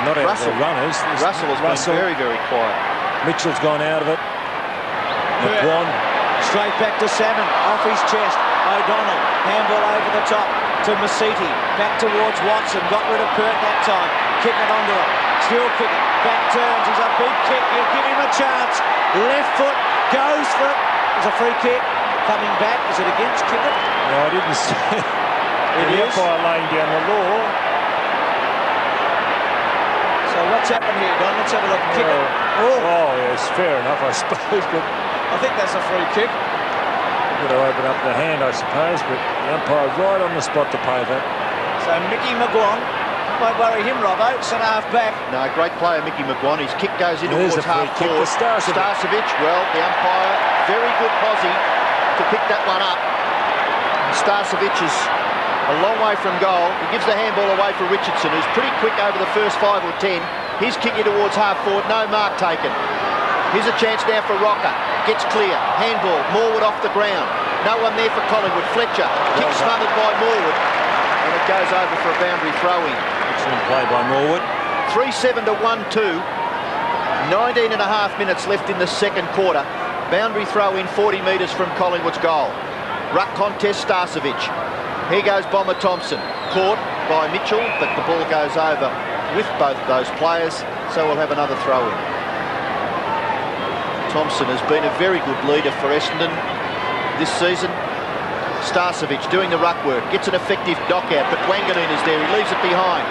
Not out of the runners. Russell has been very, very quiet. Mitchell's gone out of it. McGuan. Straight back to Salmon, off his chest. O'Donnell, handball over the top to Masiti. Back towards Watson, got rid of Pert that time. Kick it onto it, still kicking. Back turns, he's a big kick, you give him a chance. Left foot, goes for it. There's a free kick. Coming back, is it against Kickett? No, I didn't see it. The umpire laying down the law. So what's happened here, Don? Let's have a look. Kickett. Oh, yes, fair enough, I suppose, but I think that's a free kick. Would have opened up the hand, I suppose, but the umpire right on the spot to pay that. So Mickey McGuan, won't worry him, Robbo, centre half back. No, great player, Mickey McGuan. His kick goes in towards half forward. Starcevic, well, the umpire, very good posse to pick that one up. Starcevic is a long way from goal. He gives the handball away for Richardson, who's pretty quick over the first 5 or 10. He's kicking towards half forward, no mark taken. Here's a chance now for Rocker. Gets clear. Handball. Morwood off the ground. No one there for Collingwood. Fletcher. Kick smothered by Morwood. And it goes over for a boundary throw-in. Excellent play by Morwood. 3-7 to 1-2. 19 and a half minutes left in the second quarter. Boundary throw-in 40 metres from Collingwood's goal. Ruck contest, Starcevic. Here goes Bomber Thompson. Caught by Mitchell, but the ball goes over with both those players. So we'll have another throw-in. Thompson has been a very good leader for Essendon this season. Starcevic doing the ruck work, gets an effective knock out, but Wanganeen is there, he leaves it behind.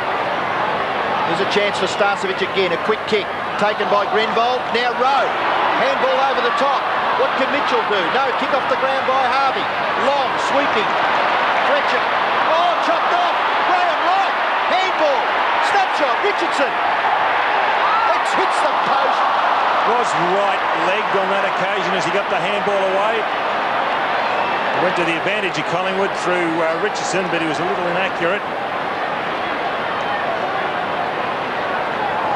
There's a chance for Starcevic again, a quick kick, taken by Grenvold, now Rowe, handball over the top. What can Mitchell do? No, kick off the ground by Harvey. Long, sweeping, Fletcher, oh, chopped off, Graham Wright, handball, snapshot, Richardson. It hits the post. Was right-legged on that occasion as he got the handball away. Went to the advantage of Collingwood through Richardson, but he was a little inaccurate.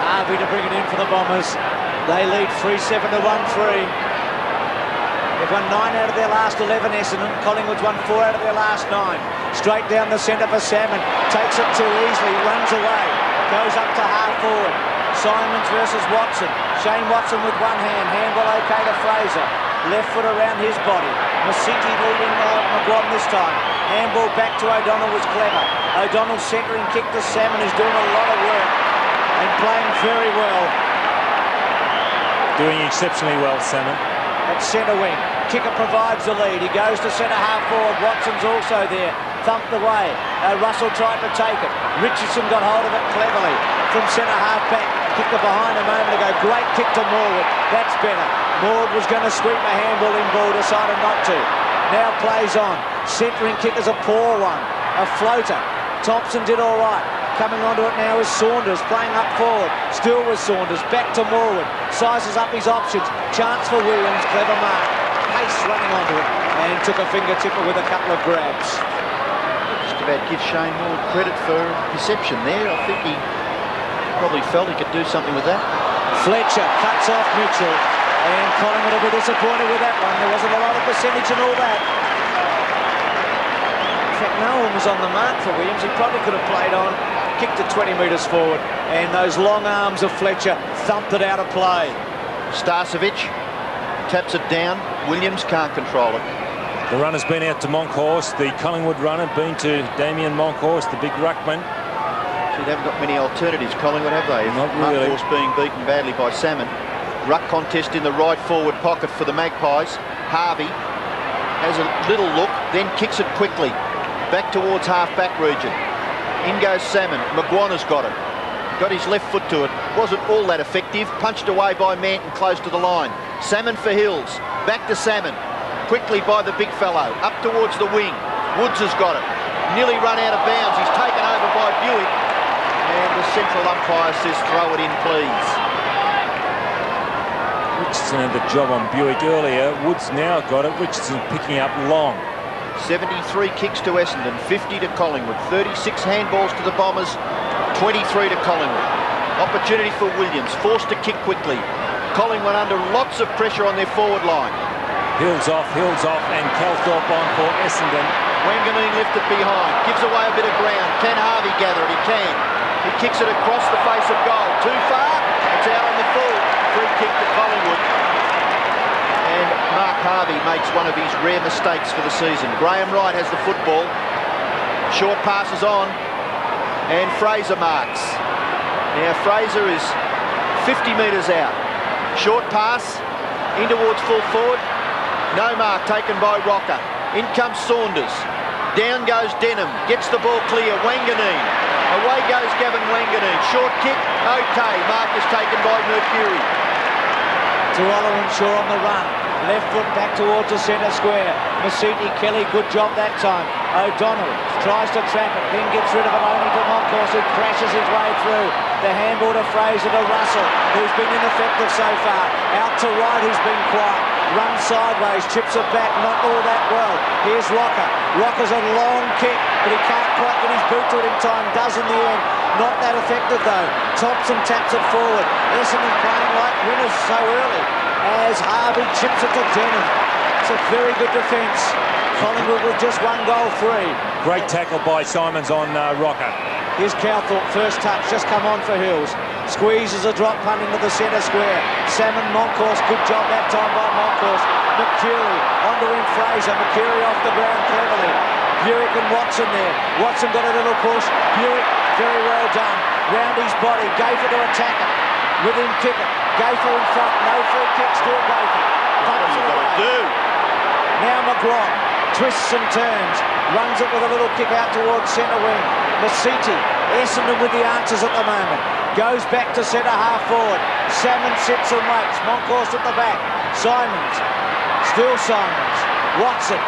Harvey to bring it in for the Bombers. They lead 3-7 to 1-3. They've won 9 out of their last 11, Essendon. Collingwood's won 4 out of their last 9. Straight down the centre for Salmon. Takes it too easily, runs away. Goes up to half forward. Simons versus Watson. Shane Watson with one hand. Handball okay to Fraser. Left foot around his body. Masiti leading McGuan this time. Handball back to O'Donnell was clever. O'Donnell centering kick to Salmon, who's doing a lot of work and playing very well. Doing exceptionally well, Salmon. At centre wing. Kicker provides the lead. He goes to centre half forward. Watson's also there. Thumped away. Russell tried to take it. Richardson got hold of it cleverly from centre half back. Kicked it behind a moment ago. Great kick to Morwood. That's better. Morwood was going to sweep a handball in ball, decided not to. Now plays on. Centering kick is a poor one. A floater. Thompson did all right. Coming onto it now is Saunders, playing up forward. Still with Saunders, back to Morwood. Sizes up his options. Chance for Williams, clever mark. Pace running onto it, and took a fingertipper with a couple of grabs. Just about give Shane more credit for perception there. I think he probably felt he could do something with that. Fletcher cuts off Mitchell, and Collingwood will be disappointed with that one. There wasn't a lot of percentage and all that. In fact, no one was on the mark for Williams. He probably could have played on. Kicked it 20 metres forward, and those long arms of Fletcher thumped it out of play. Starcevic taps it down. Williams can't control it. The runner's been out to Monkhorst. The Collingwood runner been to Damien Monkhorst, the big ruckman. See, they haven't got many alternatives, Collingwood, have they? Not really. Monkhorst being beaten badly by Salmon. Ruck contest in the right forward pocket for the Magpies. Harvey has a little look, then kicks it quickly back towards half-back region. In goes Salmon. McGuana's got it. Got his left foot to it. Wasn't all that effective. Punched away by Manton close to the line. Salmon for Hills. Back to Salmon. Quickly by the big fellow. Up towards the wing. Woods has got it. Nearly run out of bounds. He's taken over by Buick. And the central umpire says throw it in, please. Richardson had the job on Buick earlier. Woods now got it. Richardson picking up long. 73 kicks to Essendon, 50 to Collingwood, 36 handballs to the Bombers, 23 to Collingwood. Opportunity for Williams, forced to kick quickly. Collingwood under lots of pressure on their forward line. Hills off, and Calthorpe on for Essendon. Wanganeen lifted behind, gives away a bit of ground. Can Harvey gather it? He can. He kicks it across the face of goal. Too far, it's out on the full. Free kick to Collingwood. And Mark Harvey makes one of his rare mistakes for the season. Graham Wright has the football. Short passes on. And Fraser marks. Now Fraser is 50 metres out. Short pass. In towards full forward. No mark taken by Rocker. In comes Saunders. Down goes Denham. Gets the ball clear. Wanganeen. Away goes Gavin Wanganeen. Short kick. Okay. Mark is taken by Mercury. To Shaw on the run. Left foot back towards the centre square. Masiti, Kelly, good job that time. O'Donnell tries to trap it, then gets rid of it only to Monkhorst, who crashes his way through. The handball to Fraser to Russell, who's been ineffective so far. Out to Wright, who's been quiet. Runs sideways, chips it back, not all that well. Here's Rocker. Rocker's a long kick, but he can't quite get his boot to it in time. Does in the end. Not that effective though. Thompson taps it forward. Essendon playing like winners so early as Harvey chips it to Denham. It's a very good defence. Collingwood with just one goal free. Great tackle by Simons on Rocker. Here's Calthorpe, first touch, just come on for Hills. Squeezes a drop punt into the centre square. Salmon, Monkhorst, good job that time by Monkhorst. Mercury, onto him Fraser. Mercury off the ground cleverly. Buick and Watson there. Watson got a little push. Buick, very well done. Round his body, Gafer to attack it. With him kick it. Gafer in front, no free kick, still Gafer. What are you going to do? Now McGraw twists and turns. Runs it with a little kick out towards centre wing. Masiti, Essendon with the answers at the moment. Goes back to centre half forward. Salmon sits and waits. Monkhorst at the back. Simons. Still Simons. Watson.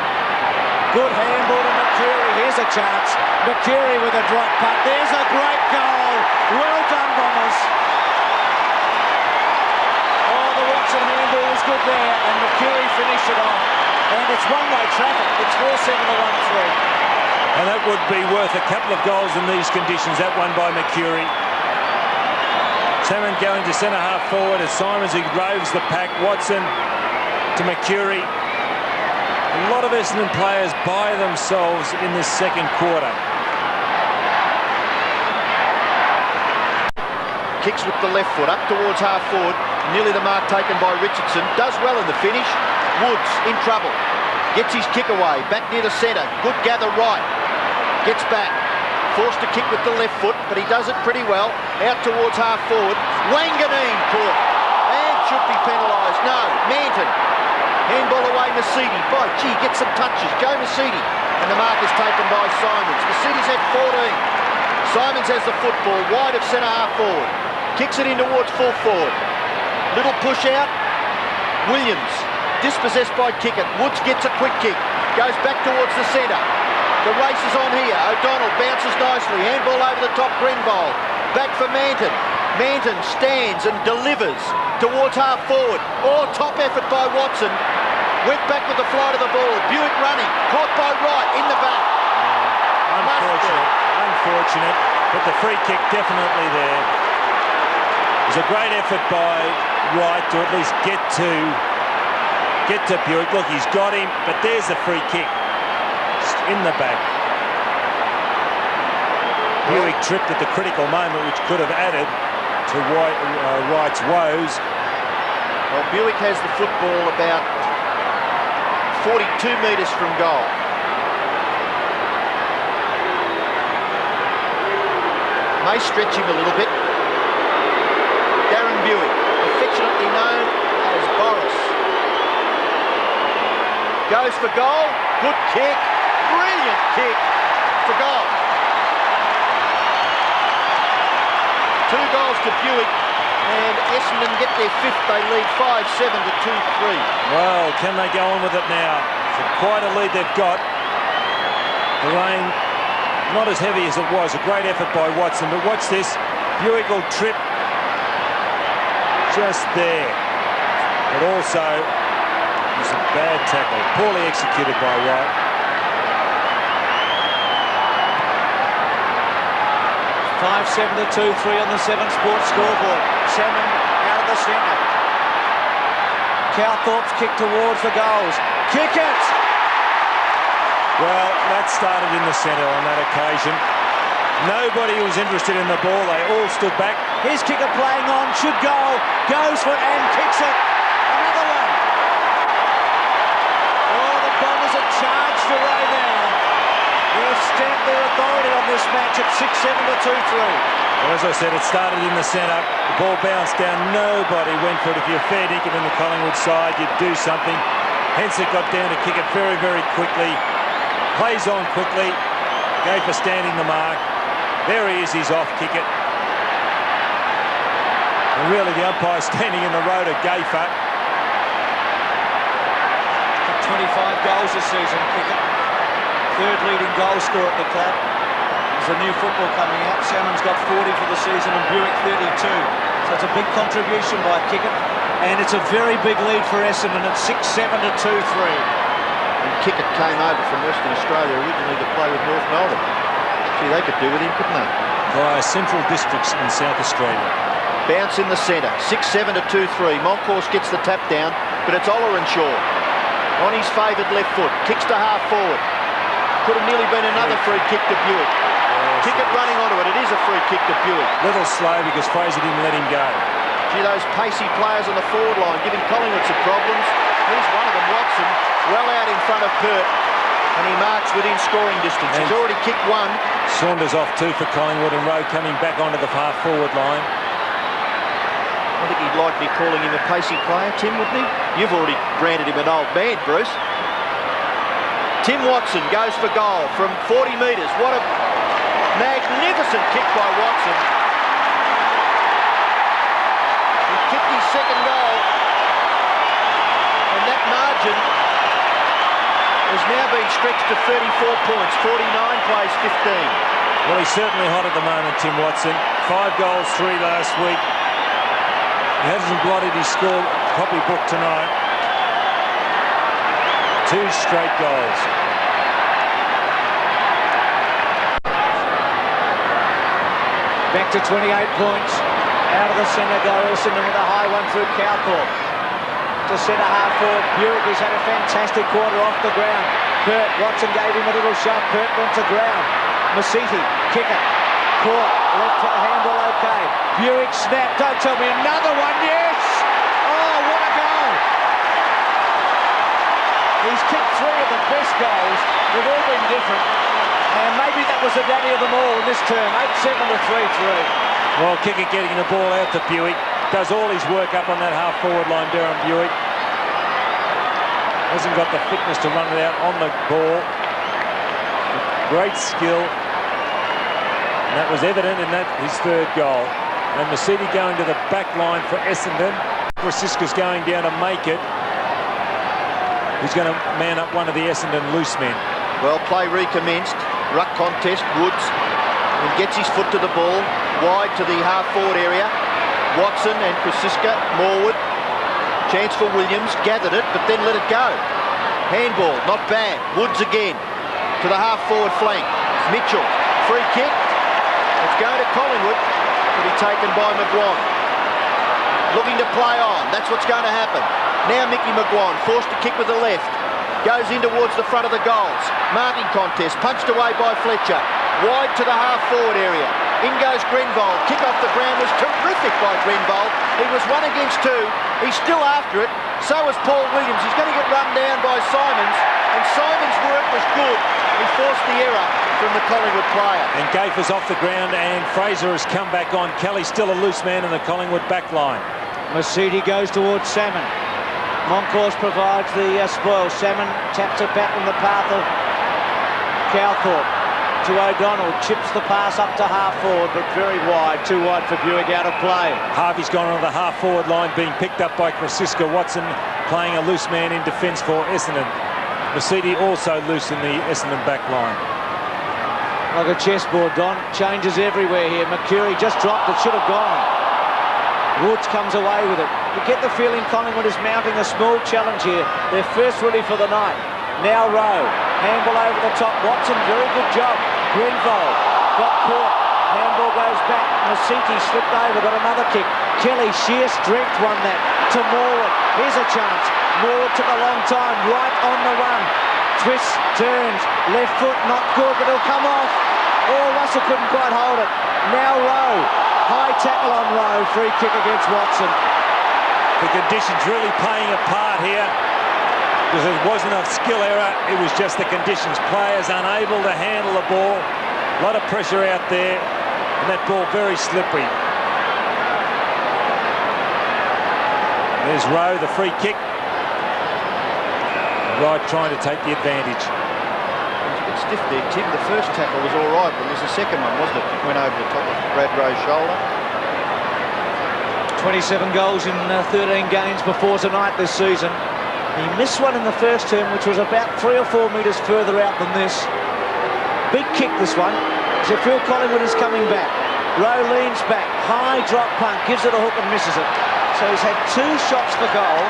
Good handball to Mercury. Here's a chance. Mercury with a drop punt. There's a great goal. Well done, Bombers. Oh, the Watson handball was good there, and Mercury finished it off. And it's one-way traffic. It's 4-7 to 1-3. And that would be worth a couple of goals in these conditions. That one by Mercury. Salmon going to centre half forward as Simons roves the pack. Watson to Mercury. A lot of Essendon players by themselves in this second quarter. Kicks with the left foot up towards half forward. Nearly the mark taken by Richardson. Does well in the finish. Woods in trouble. Gets his kick away. Back near the centre. Good gather right. Gets back. Forced to kick with the left foot, but he does it pretty well. Out towards half forward. Wanganeen caught. And should be penalised. No. Manton. Handball away Masiti. By gee, get some touches. Go Masiti. And the mark is taken by Simons. Masiti's had 14. Simons has the football wide of centre half forward. Kicks it in towards full forward. Little push out. Williams dispossessed by Kickett. Woods gets a quick kick. Goes back towards the centre. The race is on here. O'Donnell bounces nicely. Handball over the top, Grenville. Back for Manton. Manton stands and delivers towards half forward. Oh, top effort by Watson. Went back with the flight of the ball. Buick running. Caught by Wright in the back. Unfortunate, but the free kick definitely there. It was a great effort by Wright to at least get to Buick. Look, he's got him, but there's the free kick. Just in the back. Buick tripped at the critical moment, which could have added to Wright's woes. Well, Buick has the football about 42 metres from goal. May stretch him a little bit. Darren Buick, affectionately known as Boris. Goes for goal. Good kick. Brilliant kick for goal. 2 goals to Buick, and Essendon get their 5th. They lead 5-7 to 2-3. Well, can they go on with it now? It's quite a lead they've got. The rain not as heavy as it was. A great effort by Watson, but watch this. Buick will trip just there. But also, it was a bad tackle. Poorly executed by Wright. 5-7 to 2-3 on the 7 Sports scoreboard. Salmon out of the centre. Calthorpe's kick towards the goals. Kick it! Well, that started in the centre on that occasion. Nobody was interested in the ball. They all stood back. His kicker playing on, should go, goes for it and kicks it. Another one. Oh, the Bombers have charged away now. They've stamped their authority on this match at 6-7 to 2-3. Well, as I said, it started in the centre. The ball bounced down. Nobody went for it. If you're fair dinkum in the Collingwood side, you'd do something. Hence it got down to kick it very, very quickly. Plays on quickly. Gave for standing the mark. There he is, he's off, kick it. And really the umpire standing in the road at Gayfer. 25 goals this season, kicker. 3rd leading goal scorer at the club. There's a new football coming out. Salmon's got 40 for the season and Buick 32. So it's a big contribution by Kickett. And it's a very big lead for Essendon at 6-7 to 2-3. And Kickett came over from Western Australia originally to play with North Melbourne. Gee, they could do with him, couldn't they? Via Central Districts in South Australia. Bounce in the centre. 6-7 to 2-3. Moncourse gets the tap down, but it's Ollerenshaw on his favoured left foot. Kicks to half forward. Could have nearly been another free kick to Buick. Kickett running onto it. It is a free kick to Buick. Little slow because Fraser didn't let him go. Gee, those pacey players on the forward line giving Collingwood some problems. Here's one of them, Watson, well out in front of Pert. And he marks within scoring distance. He's already kicked one. Saunders off 2 for Collingwood and Rowe coming back onto the half forward line. I think he'd like me calling him a pacey player, Tim, wouldn't he? You've already branded him an old man, Bruce. Tim Watson goes for goal from 40 metres. What a magnificent kick by Watson. He kicked his 2nd goal. And that margin has now been stretched to 34 points. 49 plays 15. Well, he's certainly hot at the moment, Tim Watson. 5 goals, 3 last week. He hasn't blotted his score copybook tonight. 2 straight goals. Back to 28 points. Out of the centre go Essendon with a high one through Calthorpe. To centre half forward, Buick, who's had a fantastic quarter off the ground. Pert, Watson gave him a little shove. Pert went to ground. Masiti, kicker, caught, left for the handball, okay. Buick snap, don't tell me another one, yes! Oh, what a goal! He's kicked 3 of the best goals. They've all been different. And maybe that was the daddy of them all in this term. 8-7 to 3-3. Well, Kicker getting the ball out to Buick. Does all his work up on that half-forward line, Darren Buick. Hasn't got the fitness to run it out on the ball. Great skill. And that was evident in that his 3rd goal. And Masidi going to the back line for Essendon. Francisca's going down to make it. who's going to man up one of the Essendon loose men. Well, play recommenced. Ruck contest. Woods and gets his foot to the ball. Wide to the half-forward area. Watson and Krasiska, Morwood. Chance for Williams. Gathered it, but then let it go. Handball, not bad. Woods again to the half-forward flank. Mitchell, free kick. It's going to Collingwood to be taken by McGuan. Looking to play on. That's what's going to happen. Now Mickey McGuan forced to kick with the left. Goes in towards the front of the goals. Marking contest. Punched away by Fletcher. Wide to the half-forward area. In goes Grenvold. Kick off the ground was terrific by Grenvold. He was 1 against 2. He's still after it. So is Paul Williams. He's going to get run down by Simons. And Simons' work was good. He forced the error from the Collingwood player. And Gafer's off the ground, and Fraser has come back on. Kelly's still a loose man in the Collingwood back line. Masidi goes towards Salmon. Moncourse provides the spoil. Salmon taps it back on the path of Cowthorpe to O'Donnell. Chips the pass up to half-forward, but very wide. Too wide for Buick, out of play. Harvey's gone on the half-forward line, being picked up by Krasiska. Watson playing a loose man in defence for Essendon. Masidi also loose in the Essendon back line. Like a chessboard, Don. Changes everywhere here. Mercury just dropped it. Should have gone. Woods comes away with it. You get the feeling Collingwood is mounting a small challenge here. Their first really for the night. Now Rowe. Handball over the top. Watson, very good job. Grenvold got caught. Handball goes back. Masiti slipped over. Got another kick. Kelly, sheer strength, won that. To Morwood. Here's a chance. Morwood took a long time. Right on the run. Twists, turns. Left foot, not good, but it'll come off. Oh, Russell couldn't quite hold it. Now Rowe. High tackle on Rowe. Free kick against Watson. The conditions really playing a part here, because it wasn't a skill error, it was just the conditions. Players unable to handle the ball. A lot of pressure out there, and that ball very slippery. There's Rowe, the free kick. Wright trying to take the advantage. It's stiff there, Tim. The first tackle was all right, but it was the second one, wasn't it? It went over the top of Brad Rowe's shoulder. 27 goals in 13 games before tonight this season. He missed one in the first term, which was about 3 or 4 metres further out than this. Big kick, this one. So Phil Collingwood is coming back. Rowe leans back. High drop punt. Gives it a hook and misses it. So he's had 2 shots for goal,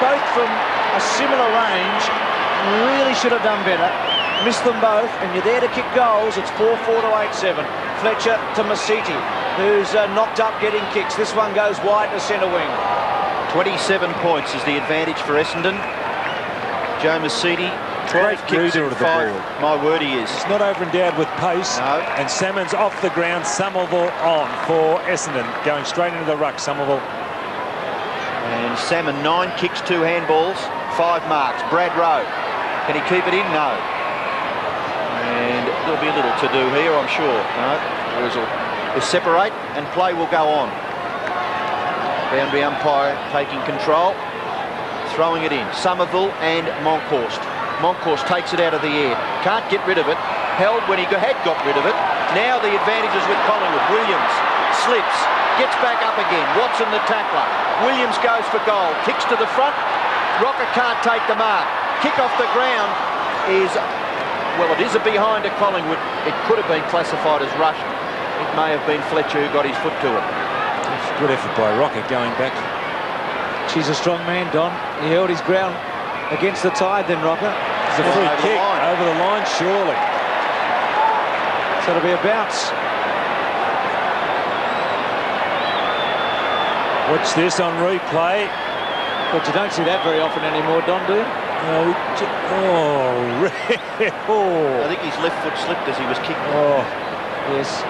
both from a similar range. Really should have done better. Missed them both, and you're there to kick goals. It's 4-4 to 8-7. Fletcher to Masiti, who's knocked up getting kicks. This one goes wide to centre wing. 27 points is the advantage for Essendon. Joe Masiti, 12 kicks in 5. My word, he is. It's not over-endowed with pace. No. And Salmon's off the ground. Somerville on for Essendon, going straight into the ruck. Somerville. And Salmon, 9 kicks, 2 handballs, 5 marks. Brad Rowe, can he keep it in? No. And there'll be a little to do here, I'm sure. No, we'll separate and play will go on. Boundary umpire taking control, throwing it in. Somerville and Moncourse. Moncourse takes it out of the air. Can't get rid of it. Held when he had got rid of it. Now the advantage is with Collingwood. Williams slips, gets back up again. Watson the tackler. Williams goes for goal. Kicks to the front. Rocker can't take the mark. Kick off the ground is... Well, it is a behind to Collingwood. It could have been classified as rush. It may have been Fletcher who got his foot to it. Good effort by Rocker going back. She's a strong man, Don. He held his ground against the tide then, Rocker. It's a free kick over the line, surely. So it'll be a bounce. Watch this on replay. But you don't see that very often anymore, Don, do you? Oh, I think his left foot slipped as he was kicking. Oh, yes.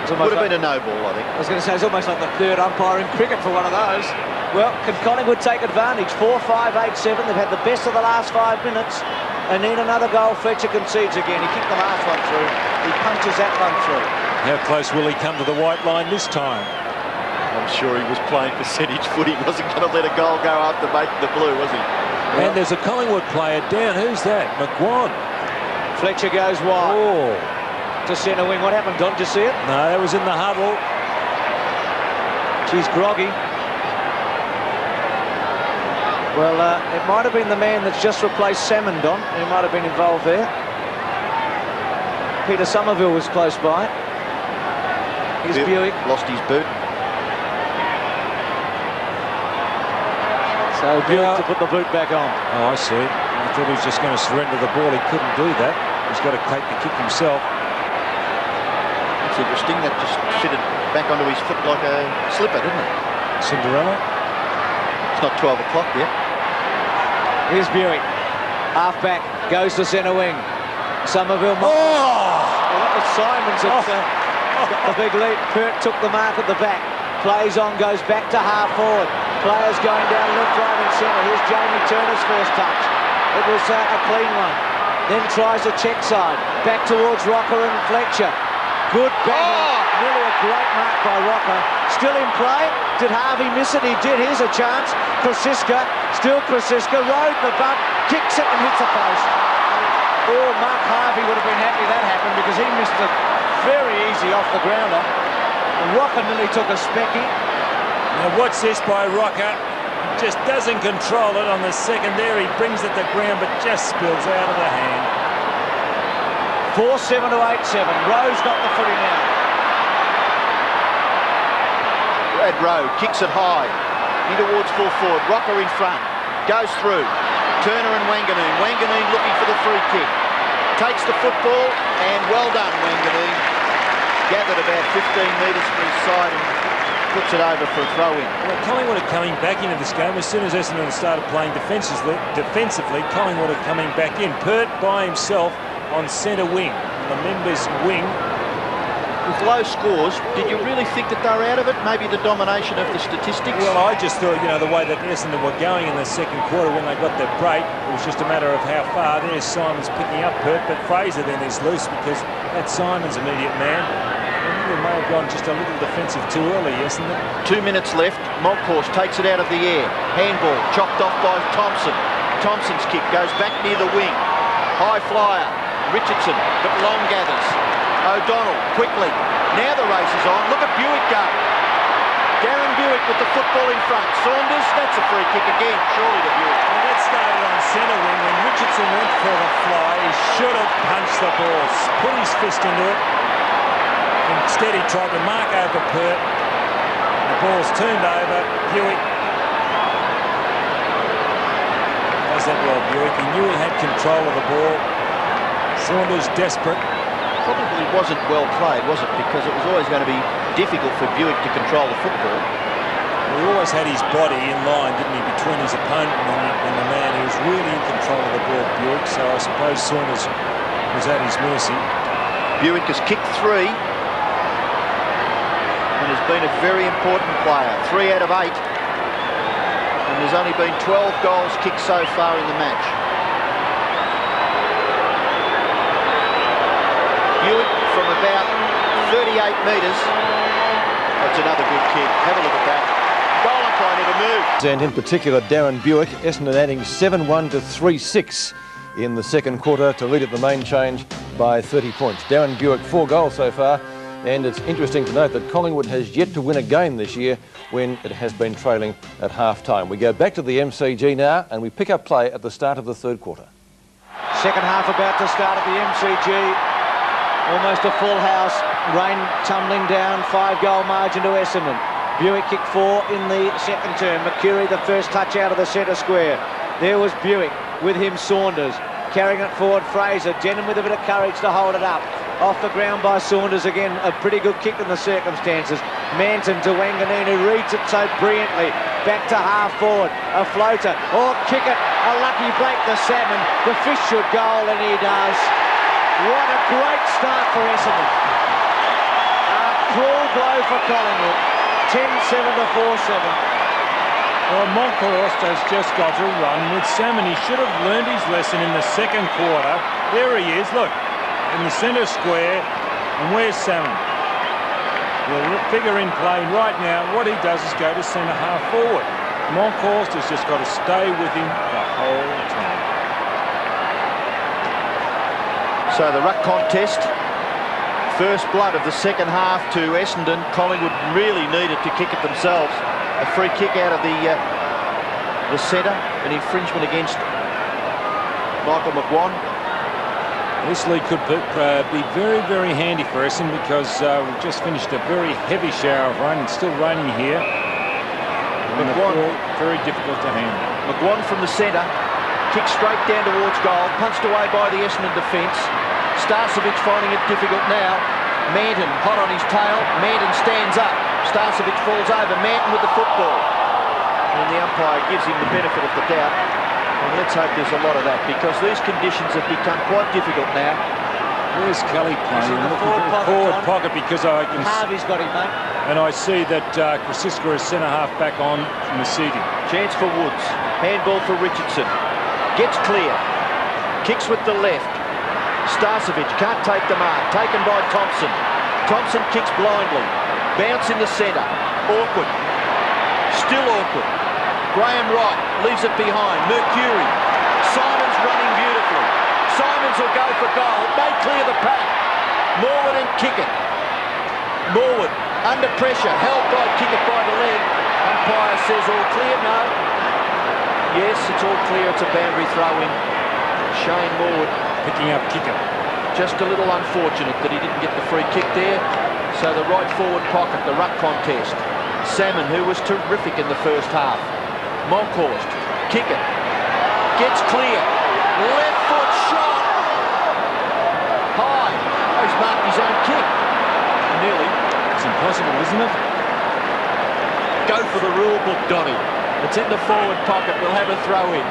Would have been a no ball, I think. I was going to say, it's almost like the third umpire in cricket for one of those. Well, can Collingwood take advantage? 4-5, 8-7. They've had the best of the last 5 minutes. And need another goal. Fletcher concedes again. He kicked the last one through. He punches that one through. How close will he come to the white line this time? I'm sure he was playing percentage foot. He wasn't going to let a goal go after making the blue, was he? And there's a Collingwood player down. Who's that? McGuan. Fletcher goes wide. Oh. To centre wing. What happened, Don? Did you see it? No, that was in the huddle. She's groggy. Well, it might have been the man that's just replaced Salmon, Don, who might have been involved there. Peter Somerville was close by. Here's Buick. Lost his boot. So Buick to put the boot back on. Oh, I see. I thought he was just going to surrender the ball. He couldn't do that. He's got to take the kick himself. It's interesting. That just fitted back onto his foot like a slipper, didn't it? Cinderella. It's not 12 o'clock yet. Here's Buick. Half back. Goes to centre wing. Somerville. Oh! Well, that was Simons that got the big leap. Pert took the mark at the back. Plays on, goes back to half forward. Players going down left, right and centre. Here's Jamie Turner's first touch. It was a clean one. Then tries a check side. Back towards Rocker and Fletcher. Good battle. Really a great mark by Rocker. Still in play. Did Harvey miss it? He did. Here's a chance. Krasiska. Still Krasiska. Rode the butt. Kicks it and hits a post. Oh, Mark Harvey would have been happy that happened because he missed it very easy off the grounder. Rocker nearly took a specky. Now watch this by Rocker. Just doesn't control it on the second there. He brings it to ground but just spills out of the hand. 4-7 to 8-7. Rowe's got the footy now. Brad Rowe kicks it high. In towards full forward. Rocker in front. Goes through. Turner and Wanganeen. Wanganeen looking for the free kick. Takes the football and well done, Wanganeen. Gathered about 15 metres from his side and puts it over for a throw-in. Well, Collingwood are coming back into this game. As soon as Essendon started playing defensively, Collingwood are coming back in. Pert by himself on centre wing. The members' wing. With low scores, did you really think that they were out of it? Maybe the domination of the statistics? Well, I just thought, you know, the way that Essendon were going in the second quarter when they got their break, it was just a matter of how far. There's Simons picking up Pert, but Fraser then is loose because that's Simons' immediate man. They may have gone just a little defensive too early, Essendon. 2 minutes left. Monkhorst takes it out of the air. Handball chopped off by Thompson. Thompson's kick goes back near the wing. High flyer. Richardson, but long gathers. O'Donnell, quickly. Now the race is on. Look at Buick go. Darren Buick with the football in front. Saunders, that's a free kick again. Surely to Buick. Well, that started on centre wing. When Richardson went for the fly, he should have punched the ball. Put his fist into it. Instead, he tried to mark over Pert. The ball's turned over. Buick does that well, Buick. He knew he had control of the ball. Saunders desperate. Probably wasn't well played, was it? Because it was always going to be difficult for Buick to control the football. He always had his body in line, didn't he, between his opponent and the man who was really in control of the ball, Buick. So I suppose Saunders was at his mercy. Buick has kicked 3 and has been a very important player. 3 out of 8. And there's only been 12 goals kicked so far in the match. Buick from about 38 metres. That's another good kick. Have a look at that. Goal line never moved. And in particular, Darren Buick, Essendon adding 7-1 to 3-6 in the second quarter to lead at the main change by 30 points. Darren Buick, 4 goals so far. And it's interesting to note that Collingwood has yet to win a game this year when it has been trailing at half-time. We go back to the MCG now and we pick up play at the start of the third quarter. Second half about to start at the MCG. Almost a full house. Rain tumbling down. 5-goal margin to Essendon. Buick kicked 4 in the second term. Mercury the first touch out of the centre square. There was Buick. With him Saunders. Carrying it forward Fraser. Denham with a bit of courage to hold it up. Off the ground by Saunders again. A pretty good kick in the circumstances. Manton to Wanganeen who reads it so brilliantly. Back to half forward. A floater. Oh, kick it. A lucky break to Salmon. The fish should goal and he does. What a great start for Essendon. A cruel blow for Collingwood. 10-7 to 4-7. Well, Monkhorst has just got to run with Salmon. He should have learned his lesson in the second quarter. There he is, look, in the centre square. And where's Salmon? The figure in play right now, what he does is go to centre half forward. Monkhorst has just got to stay with him the whole time. So the ruck contest, first blood of the second half to Essendon. Collingwood really needed to kick it themselves. A free kick out of the the centre, an infringement against Michael McGuan. This lead could be very, very handy for Essendon because we've just finished a very heavy shower of rain. It's still raining here. And the ball very difficult to handle. McGuan from the centre, kicks straight down towards goal, punched away by the Essendon defence. Starcevic finding it difficult now. Manton hot on his tail. Manton stands up. Starcevic falls over. Manton with the football. And the umpire gives him the benefit of the doubt. And let's hope there's a lot of that because these conditions have become quite difficult now. Where's Kelly playing? He's in the forward pocket because I can. Harvey's got him, mate. And I see that Krasiska is centre half back on Masidi. Chance for Woods. Handball for Richardson. Gets clear. Kicks with the left. Starcevic can't take the mark. Taken by Thompson. Thompson kicks blindly. Bounce in the centre. Awkward. Still awkward. Graham Wright leaves it behind. Mercury. Simons running beautifully. Simons will go for goal. May clear the pack. Morwood and Kickett. Morwood under pressure. Held by Kickett by the leg. Umpire says all clear. No. Yes, it's all clear. It's a boundary throw in. Shane Morwood picking up Kickett. Just a little unfortunate that he didn't get the free kick there. So the right forward pocket, the ruck contest. Salmon, who was terrific in the first half. Monkhorst, Kickett, gets clear. Left foot shot. High. He's marked his own kick. Nearly. It's impossible, isn't it? Go for the rule book, Donny. It's in the forward pocket. We'll have a throw in.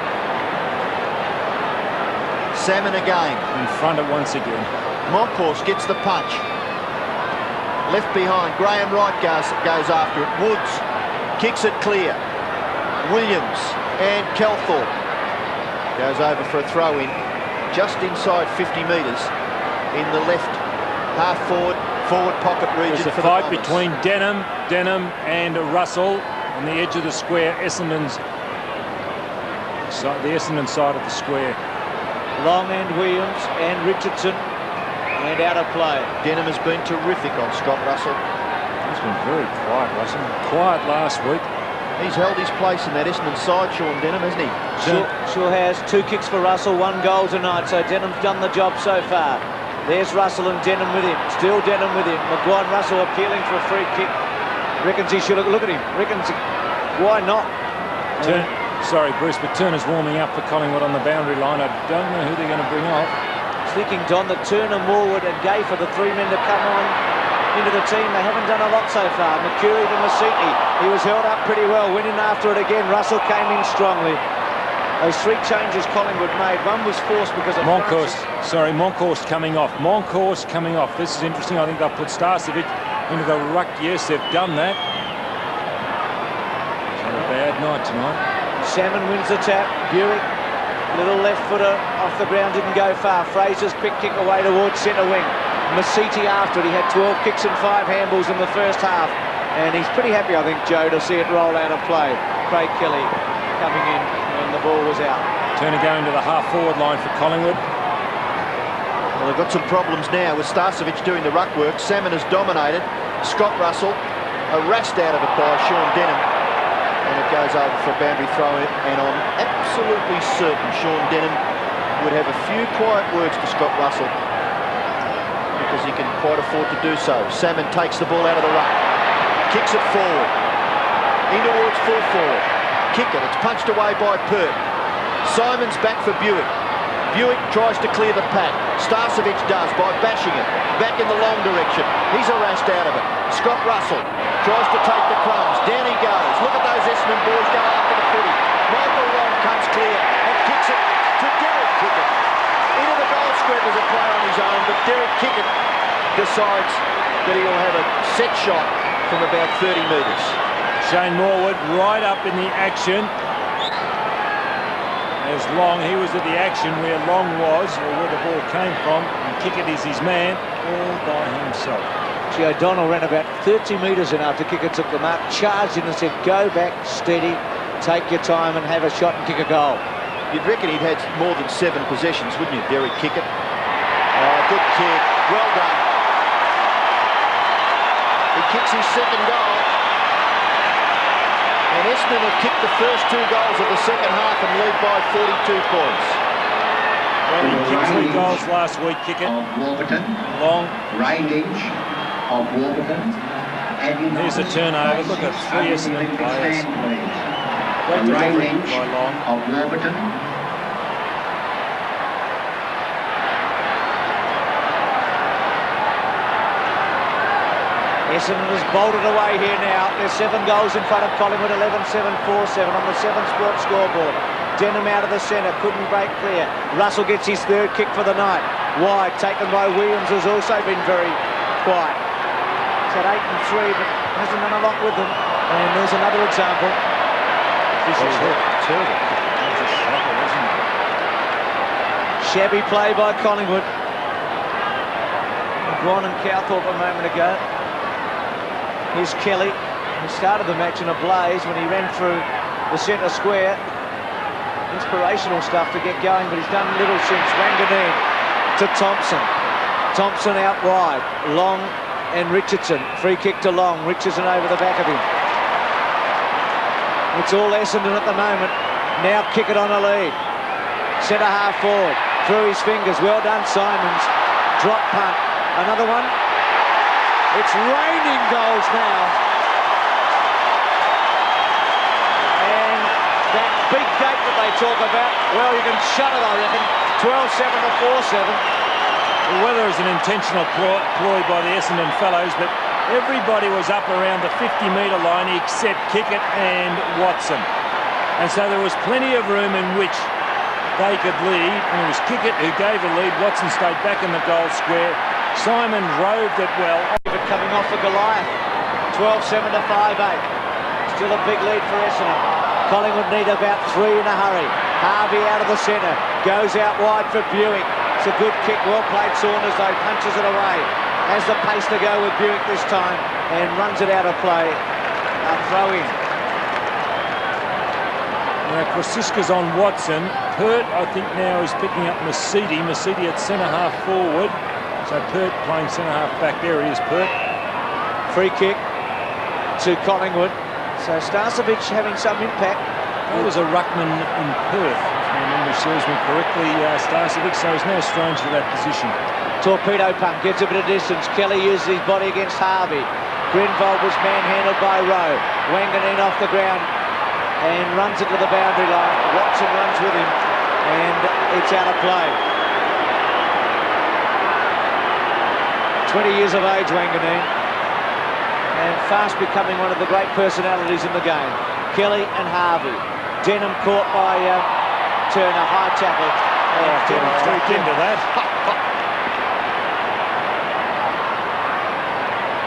Salmon again. In front of once again. Monkhorst gets the punch. Left behind. Graham Wright goes after it. Woods kicks it clear. Williams and Kelthorpe goes over for a throw in just inside 50 metres in the left half forward pocket region. There's a fight between Denham and Russell on the edge of the square. The Essendon side of the square. Long and Williams and Richardson and out of play. Denham has been terrific on Scott Russell. He's been very quiet, Russell. Quiet last week. He's held his place in that Essendon side, Sean Denham, hasn't he? Sure has. 2 kicks for Russell, 1 goal tonight, so Denham's done the job so far. There's Russell and Denham with him. Still Denham with him. McGuan Russell appealing for a free kick. Reckons he should look at him. Reckons why not? Sorry, Bruce, but Turner's warming up for Collingwood on the boundary line. I don't know who they're going to bring off. Thinking, Don, that Turner, Morwood and Gay for the 3 men to come on into the team. They haven't done a lot so far. Mercury to Masiti. He was held up pretty well. Went in after it again. Russell came in strongly. Those 3 changes Collingwood made. One was forced because of Monkhorst. Sorry, Monkhorst coming off. Monkhorst coming off. This is interesting. I think they'll put Starcevic into the ruck. Yes, they've done that. It's not a bad night tonight. Salmon wins the tap. Buick, little left footer off the ground, didn't go far. Fraser's quick kick away towards centre wing. Masiti after it. He had 12 kicks and 5 handballs in the first half. And he's pretty happy, I think, Joe, to see it roll out of play. Craig Kelly coming in when the ball was out. Turner going to the half-forward line for Collingwood. Well, they've got some problems now with Starcevic doing the ruck work. Salmon has dominated. Scott Russell harassed out of it by Sean Denham. And it goes over for a boundary throw in. And I'm absolutely certain Sean Denham would have a few quiet words to Scott Russell, because he can quite afford to do so. Salmon takes the ball out of the ruck. Kicks it forward. In towards full forward. Kick it. It's punched away by Pert. Simons back for Buick. Buick tries to clear the pack. Starcevic does by bashing it. Back in the long direction. He's harassed out of it. Scott Russell tries to take the crumbs. Down he goes. Look at those Essendon boys go after the footy. Michael Long comes clear and kicks it to Derek Kickett. Into the goal square. There's a player on his own, but Derek Kickett decides that he will have a set shot from about 30 metres. Shane Morwood right up in the action. As Long, he was at the action where Long was, or where the ball came from, and Kickett is his man all by himself. Gee, O'Donnell ran about 30 metres in after Kickett took the mark, charged in and said, go back, steady, take your time and have a shot and kick a goal. You'd reckon he'd had more than 7 possessions, wouldn't you, Derek Kickett? Oh, good kick. Well done. He kicks his second goal. And Essendon have kicked the first 2 goals of the second half and lead by 42 points. Well, he kicked 3 goals last week, kick it. Warburton. Long. Right edge of Warburton. Here's a turnover. Look at 3 Essendon players. Great defending by Long. Of Warburton. Essendon has bolted away here now. There's 7 goals in front of Collingwood, 11-7, 4-7 on the 7 Sports scoreboard. Denham out of the centre, couldn't break clear. Russell gets his 3rd kick for the night. Wide, taken by Williams, who's also been very quiet. He's had 8 and 3, but hasn't done a lot with them. And there's another example. This is terrible. That's a shocker, isn't it? Shabby play by Collingwood. McGuan and Cowthorpe a moment ago. Here's Kelly. He started the match in a blaze when he ran through the centre square. Inspirational stuff to get going, but he's done little since. Wanganeen to Thompson. Thompson out wide. Long and Richardson. Free kick to Long. Richardson over the back of him. It's all Essendon at the moment. Now kick it on a lead. Centre half forward. Through his fingers. Well done, Simons. Drop punt. Another one. It's raining goals now. And that big gate that they talk about, well, you can shut it, I reckon. 12-7 to 4-7. The weather is an intentional ploy by the Essendon fellows, but everybody was up around the 50-metre line except Kickett and Watson. And so there was plenty of room in which they could lead, and it was Kickett who gave the lead. Watson stayed back in the goal square. Simon roved it well. Coming off for Goliath. 12-7 to 5-8. Still a big lead for Essendon. Collingwood need about 3 in a hurry. Harvey out of the centre. Goes out wide for Buick. It's a good kick. Well played, Saunders, though. Punches it away. Has the pace to go with Buick this time and runs it out of play. A throw in. Now, Krasiska's on Watson. Pert, I think, now is picking up Mercedes. Mercedes at centre-half forward. So Pert playing centre-half back. There he is, Pert. Free kick to Collingwood. So Starcevic having some impact. There was a ruckman in Perth, if my memory serves me correctly, Starcevic, so he's no stranger to that position. Torpedo pump, gets a bit of distance. Kelly uses his body against Harvey. Grinvold was manhandled by Rowe. Wanganeen off the ground and runs it to the boundary line. Watson runs with him and it's out of play. 20 years of age, Wanganeen, and fast becoming one of the great personalities in the game. Kelly and Harvey. Denham caught by Turner, high tackle. Denham streaked into that.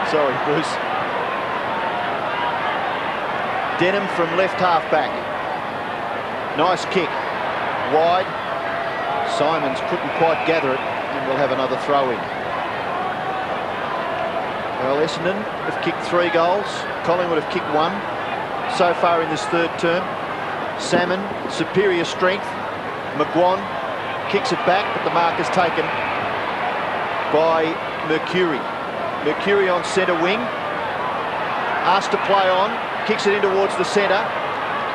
Sorry, Bruce. Denham from left half back. Nice kick. Wide. Simons couldn't quite gather it and we'll have another throw in. Well, Essendon have kicked 3 goals. Collingwood have kicked 1 so far in this 3rd term. Salmon, superior strength. McGuan kicks it back, but the mark is taken by Mercury. Mercury on centre wing. Asked to play on. Kicks it in towards the centre.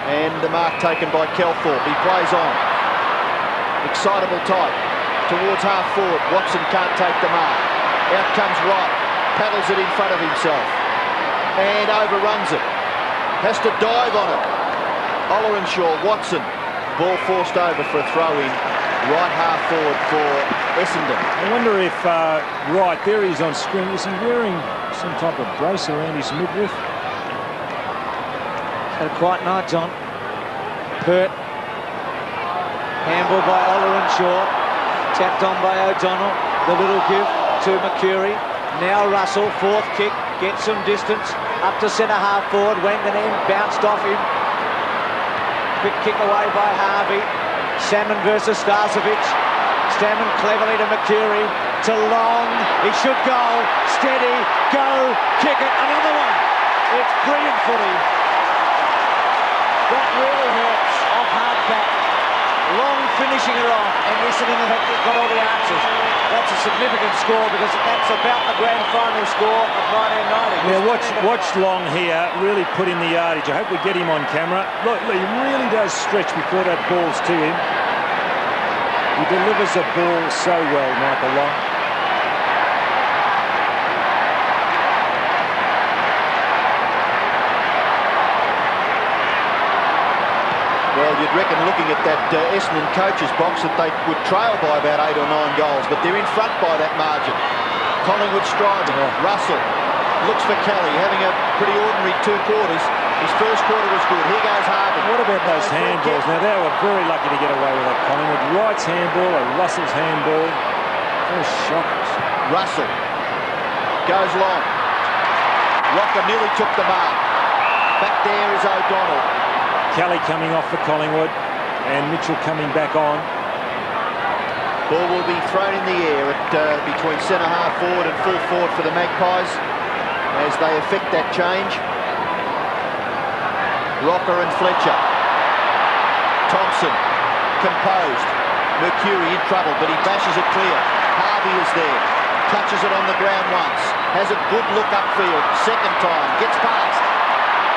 And the mark taken by Kelthorpe. He plays on. Excitable type. Towards half forward. Watson can't take the mark. Out comes Wright. Paddles it in front of himself and overruns it. Has to dive on it. Ollerenshaw, Watson. Ball forced over for a throw-in. Right half forward for Essendon. I wonder if Wright, there he is on screen, is he wearing some type of brace around his midriff? Had a quiet night, John. Pert. Handball by Ollerenshaw. Tapped on by O'Donnell. The little give to Mercury. Now Russell, 4th kick, gets some distance, up to centre half forward. Wanganeen bounced off him. Quick kick away by Harvey. Salmon versus Starcevic. Salmon cleverly to Mercury, to Long. He should go, steady, go, kick it, another one. It's brilliant footy. That really hurts off half back. Long finishing it off, and Essendon have got all the answers. That's a significant score because that's about the grand final score of 1990. Yeah, watch Long here really put in the yardage. I hope we get him on camera. Look, he really does stretch before that ball's to him. He delivers the ball so well, Michael Long. Well, you'd reckon looking at that Essendon coach's box that they would trail by about 8 or 9 goals, but they're in front by that margin. Collingwood striving. Russell looks for Kelly, having a pretty ordinary 2 quarters. His first quarter was good. Here goes Harvey. What about those handballs? Now, they were very lucky to get away with that, Collingwood. Wright's handball or Russell's handball. Oh, shockers. Russell goes long. Rocker nearly took the mark. Back there is O'Donnell. Kelly coming off for Collingwood and Mitchell coming back on. Ball will be thrown in the air at between centre-half forward and full forward for the Magpies as they effect that change. Rocker and Fletcher. Thompson composed. Mercury in trouble, but he bashes it clear. Harvey is there. Touches it on the ground once. Has a good look upfield. Second time. Gets past.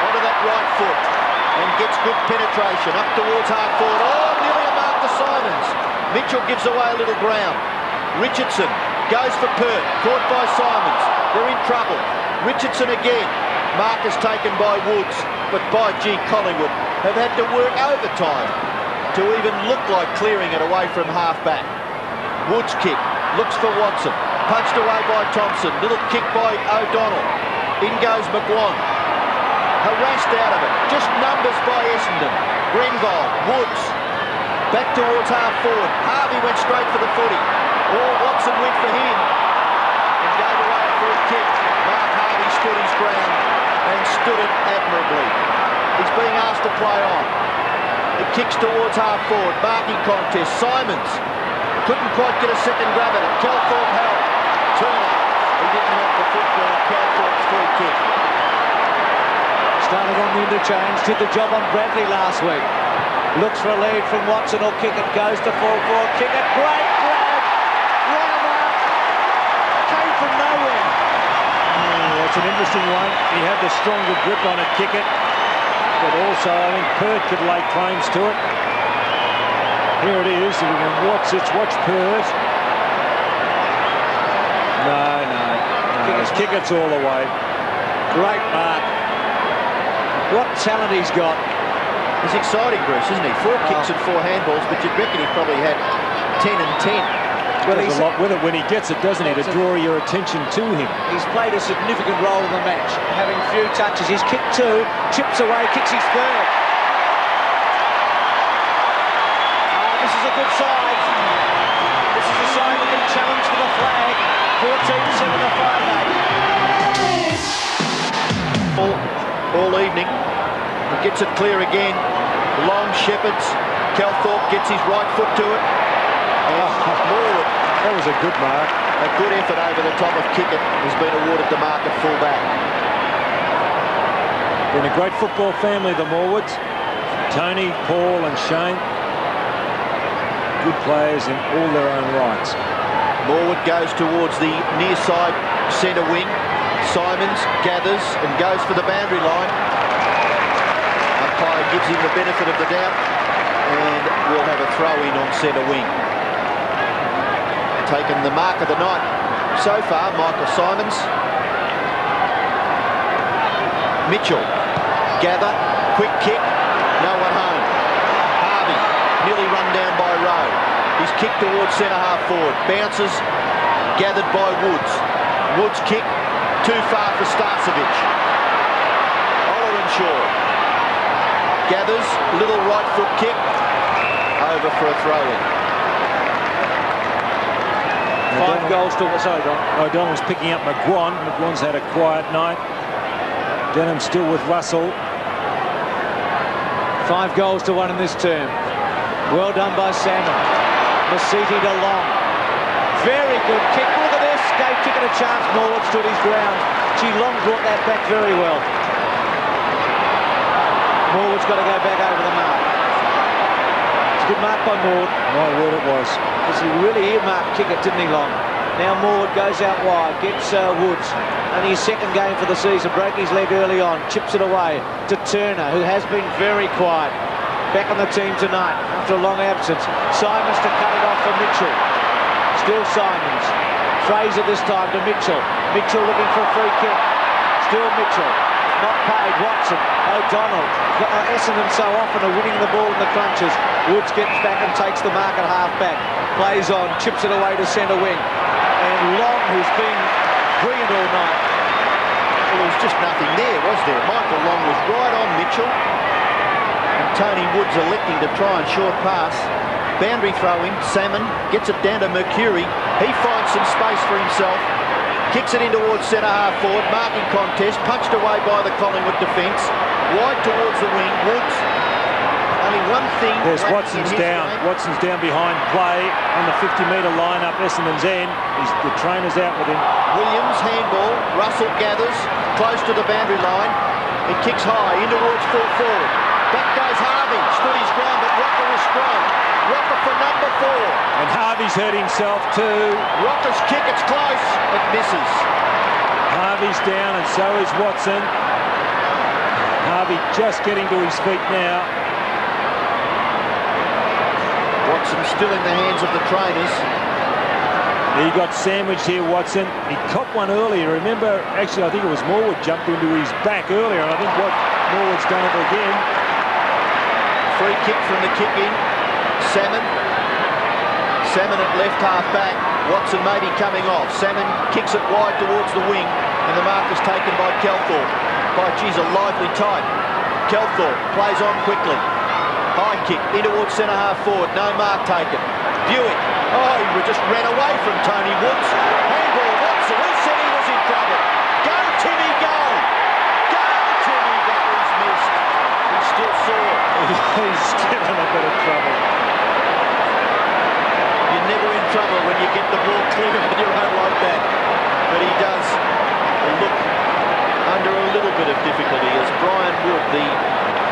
Onto that right foot. And gets good penetration up towards half forward. Oh, nearly a mark to Simons. Mitchell gives away a little ground. Richardson goes for Pert. Caught by Simons. They're in trouble. Richardson again. Mark is taken by Woods. But by gee, Collingwood have had to work overtime to even look like clearing it away from half-back. Woods kick. Looks for Watson. Punched away by Thompson. Little kick by O'Donnell. In goes McGuan. Harassed out of it. Just numbers by Essendon. Grenville, Woods. Back towards half forward. Harvey went straight for the footy. Oh, Watson went for him. And gave away a free kick. Mark Harvey stood his ground and stood it admirably. He's being asked to play on. It kicks towards half forward. Marking contest. Simons couldn't quite get a second grab at it. Calthorpe held. Turner. He didn't have the football. Calthorpe's free kick. Started on the interchange, did the job on Bradley last week. Looks for a lead from Watson, or kick it, goes to full forward, kick it, great grab, what a mark, came from nowhere. That's an interesting one. He had the stronger grip on it, kick it, but also I think Pert could lay claims to it. Here it is, if we can watch Pert. No, kick it's all the way. Great mark. What talent he's got. He's exciting, Bruce, isn't he? 4 kicks and 4 handballs, but you'd reckon he probably had 10 and 10. Well, he's a lot with it when he gets it, doesn't he, to draw your attention to him. He's played a significant role in the match, having few touches. He's kicked 2, chips away, kicks his 3rd. This is a good side. This is a side that can challenge for the flag. 14-7 to 5-8. All evening. He gets it clear again. Long shepherds. Calthorpe gets his right foot to it. And Morwood. That was a good mark. A good effort over the top of Kickett has been awarded the mark at full-back. Been a great football family, the Morwoods. Tony, Paul and Shane. Good players in all their own rights. Morwood goes towards the near side centre wing. Simons gathers and goes for the boundary line. Umpire gives him the benefit of the doubt and we'll have a throw-in on centre wing. Taken the mark of the night so far, Michael Simons. Mitchell, gather, quick kick, no one home. Harvey, nearly run down by Rowe. He's kicked towards centre-half forward. Bounces, gathered by Woods. Woods kick. Too far for Starcevic. Ollerenshaw gathers, little right foot kick, over for a throw-in. 5 goals to O'Donnell's picking up McGuan. McGuan's had a quiet night. Denham still with Russell. 5 goals to 1 in this term. Well done by Salmon. Masiti to Long. Very good kick. Look at this. Gave Kickett a chance. Morwood stood his ground. Gee, Long brought that back very well. Morwood's got to go back over the mark. Good mark by Maud. My word, it was. Because he really earmarked kick it, didn't he, Long? Now Maud goes out wide, gets Woods. And his second game for the season, broke his leg early on, chips it away to Turner, who has been very quiet. Back on the team tonight after a long absence. Simons to cut it off for Mitchell. Still Simons. Fraser this time to Mitchell. Mitchell looking for a free kick. Still Mitchell. Not paid. Watson. O'Donnell. Essendon so often are winning the ball in the crunches. Woods gets back and takes the mark at half-back. Plays on. Chips it away to centre wing. And Long, who's been brilliant all night. Well, there was just nothing there, was there? Michael Long was right on Mitchell. And Tony Woods electing to try and short pass. Boundary throw-in. Salmon gets it down to Mercury. He finds some space for himself. Kicks it in towards centre-half forward. Marking contest. Punched away by the Collingwood defence. Wide towards the wing. Woods. Only one thing. There's Watson's down. Watson's down behind play on the 50-metre line up Essendon's end. The trainer's out with him. Williams, handball. Russell gathers. Close to the boundary line. It kicks high. In towards full forward. Back goes Harvey. Stood his ground, but Rocker was strong. Rocker for number 4. And Harvey's hurt himself too. Rocker's kick, it's close. It misses. Harvey's down and so is Watson. Harvey just getting to his feet now. Watson still in the hands of the trainers. He got sandwiched here, Watson. He copped one earlier. Remember, actually, I think it was Morwood jumped into his back earlier, and I think Morwood's done it again. Free kick from the kick-in. Salmon at left half-back. Watson maybe coming off. Salmon kicks it wide towards the wing, and the mark is taken by Kelthorpe. By, geez, a lively type. Kelthorpe plays on quickly. High kick in towards centre-half forward. No mark taken. Buick. Oh, he just ran away from Tony Woods. Handball, Watson. Who said he was in trouble? Go, Timmy, go! Go, Timmy, that was missed. He's still sore. He's still in a bit of trouble. You're never in trouble when you get the ball clear on your own like that. But he does look under a little bit of difficulty as Brian Wood, the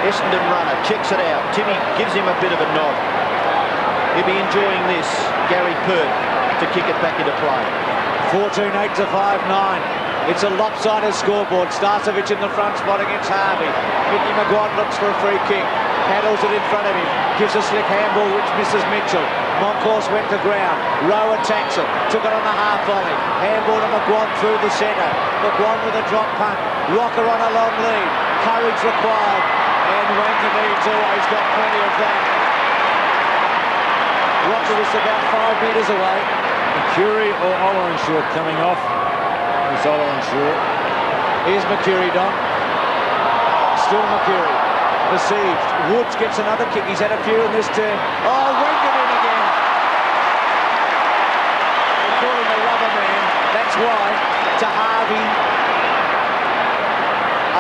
Essendon runner, checks it out. Timmy gives him a bit of a nod. He'll be enjoying this. Gary Pert to kick it back into play. 14-8 to 5-9. It's a lopsided scoreboard. Starcevic in the front spot against Harvey. Mickey McGuan looks for a free kick. Paddles it in front of him. Gives a slick handball which misses Mitchell. Moncourse went to ground. Rowe attacks it. Took it on a half volley. Handball to McGuan through the centre. McGuan with a drop punt. Rocker on a long lead. Courage required. And Wankaneed's always got plenty of that. Rocker was about 5 metres away. Mercury or Olorenshaw coming off. It's Olorenshaw. Here's Mercury, Don. Still Mercury. Received. Woods gets another kick. He's had a few in this turn. Oh, Wankaneed again. They call him the rubber man. That's why. To Harvey.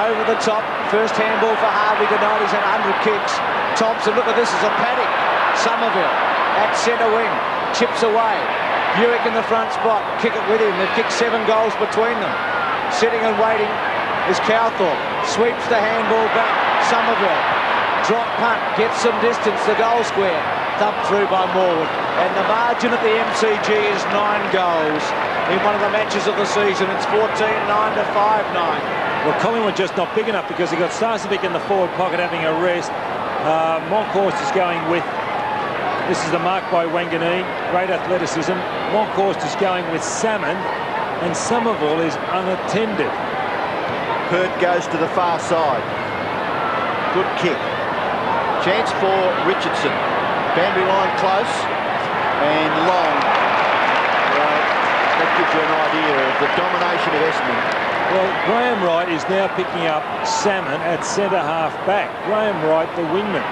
Over the top. First handball for Harvey tonight. He's had 100 kicks. Thompson, look at this. It's a paddock. Somerville at centre wing. Chips away. Buick in the front spot. Kick it with him. They've kicked 7 goals between them. Sitting and waiting is Calthorpe. Sweeps the handball back. Somerville. Drop punt. Gets some distance. The goal square. Thumped through by Morwood. And the margin at the MCG is 9 goals in one of the matches of the season. It's 14-9 to 5-9. Well, Collingwood just not big enough because he got Starcevic in the forward pocket having a rest. Moncourse is going with... This is the mark by Wanganeen. Great athleticism. Moncourse is going with Salmon. And Somerville is unattended. Pert goes to the far side. Good kick. Chance for Richardson. Boundary line close. And long. That gives you an idea of the domination of Essendon. Well, Graham Wright is now picking up Salmon at centre-half back. Graham Wright, the wingman.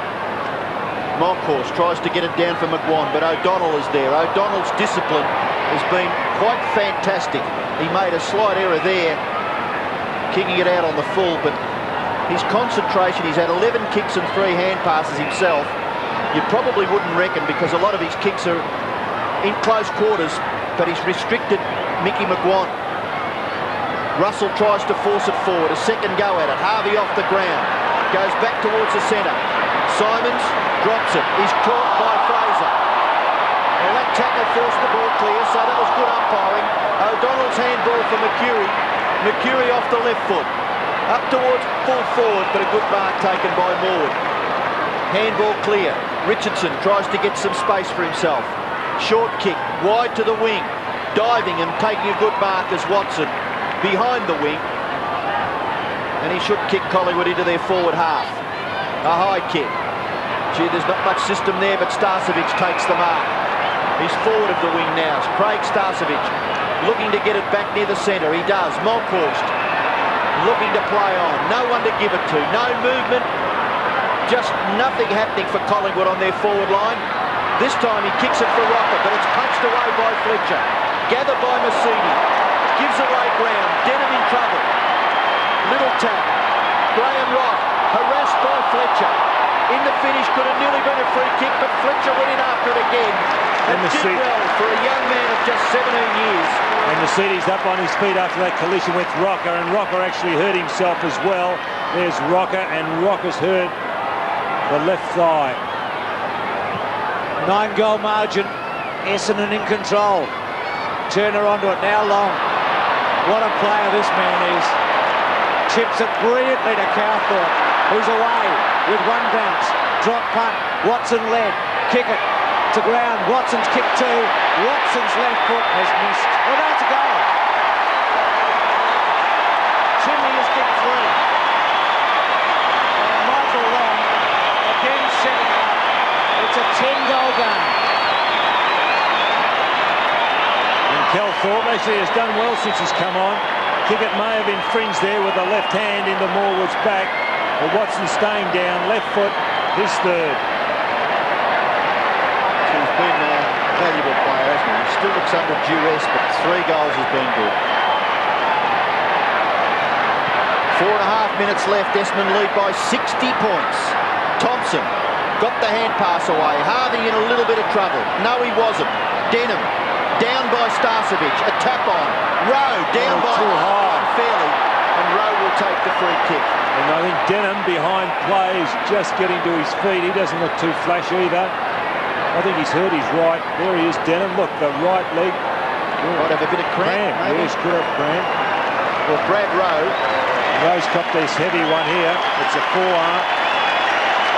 Moncourse tries to get it down for McGuan, but O'Donnell is there. O'Donnell's discipline has been quite fantastic. He made a slight error there, kicking it out on the full, but his concentration, he's had 11 kicks and 3 hand passes himself. You probably wouldn't reckon because a lot of his kicks are in close quarters, but he's restricted Mickey McGuan. Russell tries to force it forward. A second go at it. Harvey off the ground. Goes back towards the centre. Simons drops it. He's caught by Fraser. Well, that tackle forced the ball clear, so that was good umpiring. O'Donnell's handball for Mercury. Mercury off the left foot. Up towards full forward, but a good mark taken by Morwood. Handball clear. Richardson tries to get some space for himself. Short kick, wide to the wing. Diving and taking a good mark as Watson behind the wing. And he should kick Collingwood into their forward half. A high kick. Gee, there's not much system there, but Starcevic takes the mark. He's forward of the wing now. It's Craig Starcevic looking to get it back near the centre. He does. Monkhorst looking to play on. No one to give it to. No movement. Just nothing happening for Collingwood on their forward line. This time he kicks it for Rocker, but it's punched away by Fletcher. Gathered by Massini. Gives away ground. Denham in trouble. Little tap. Graham Wright harassed by Fletcher. In the finish could have nearly been a free kick, but Fletcher went in after it again. And did well for a young man of just 17 years. And Mercedes up on his feet after that collision with Rocker, and Rocker actually hurt himself as well. There's Rocker, and Rocker's hurt the left thigh. 9-goal margin. Essendon in control. Turner onto it, now Long. What a player this man is. Chips it brilliantly to Cowthorpe, who's away with one bounce. Drop punt. Watson led. Kick it to ground. Watson's kick two. Watson's left foot has missed. Oh, that's a goal. Chimney has kicked three. And Michael Long again setting it up. It's a 10-goal game. And Calthorpe actually has done well since he's come on. Kickett may have infringed there with the left hand into Morwood's back. But Watson staying down, left foot, his third. He's been a valuable player, hasn't he? He still looks under duress, but 3 goals has been good. 4.5 minutes left. Essendon lead by 60 points. Thompson got the hand pass away. Harvey in a little bit of trouble. No, he wasn't. Denham down by Starcevic. A tap on. Rowe down by unfairly. And Rowe will take the free kick. And I think Denham behind play is just getting to his feet. He doesn't look too flash either. I think he's hurt his right. There he is, Denham. Look, the right leg. Might have a bit of cramp. Yes, could have cramp. Well, Brad Rowe. Rowe's copped this heavy one here. It's a forearm.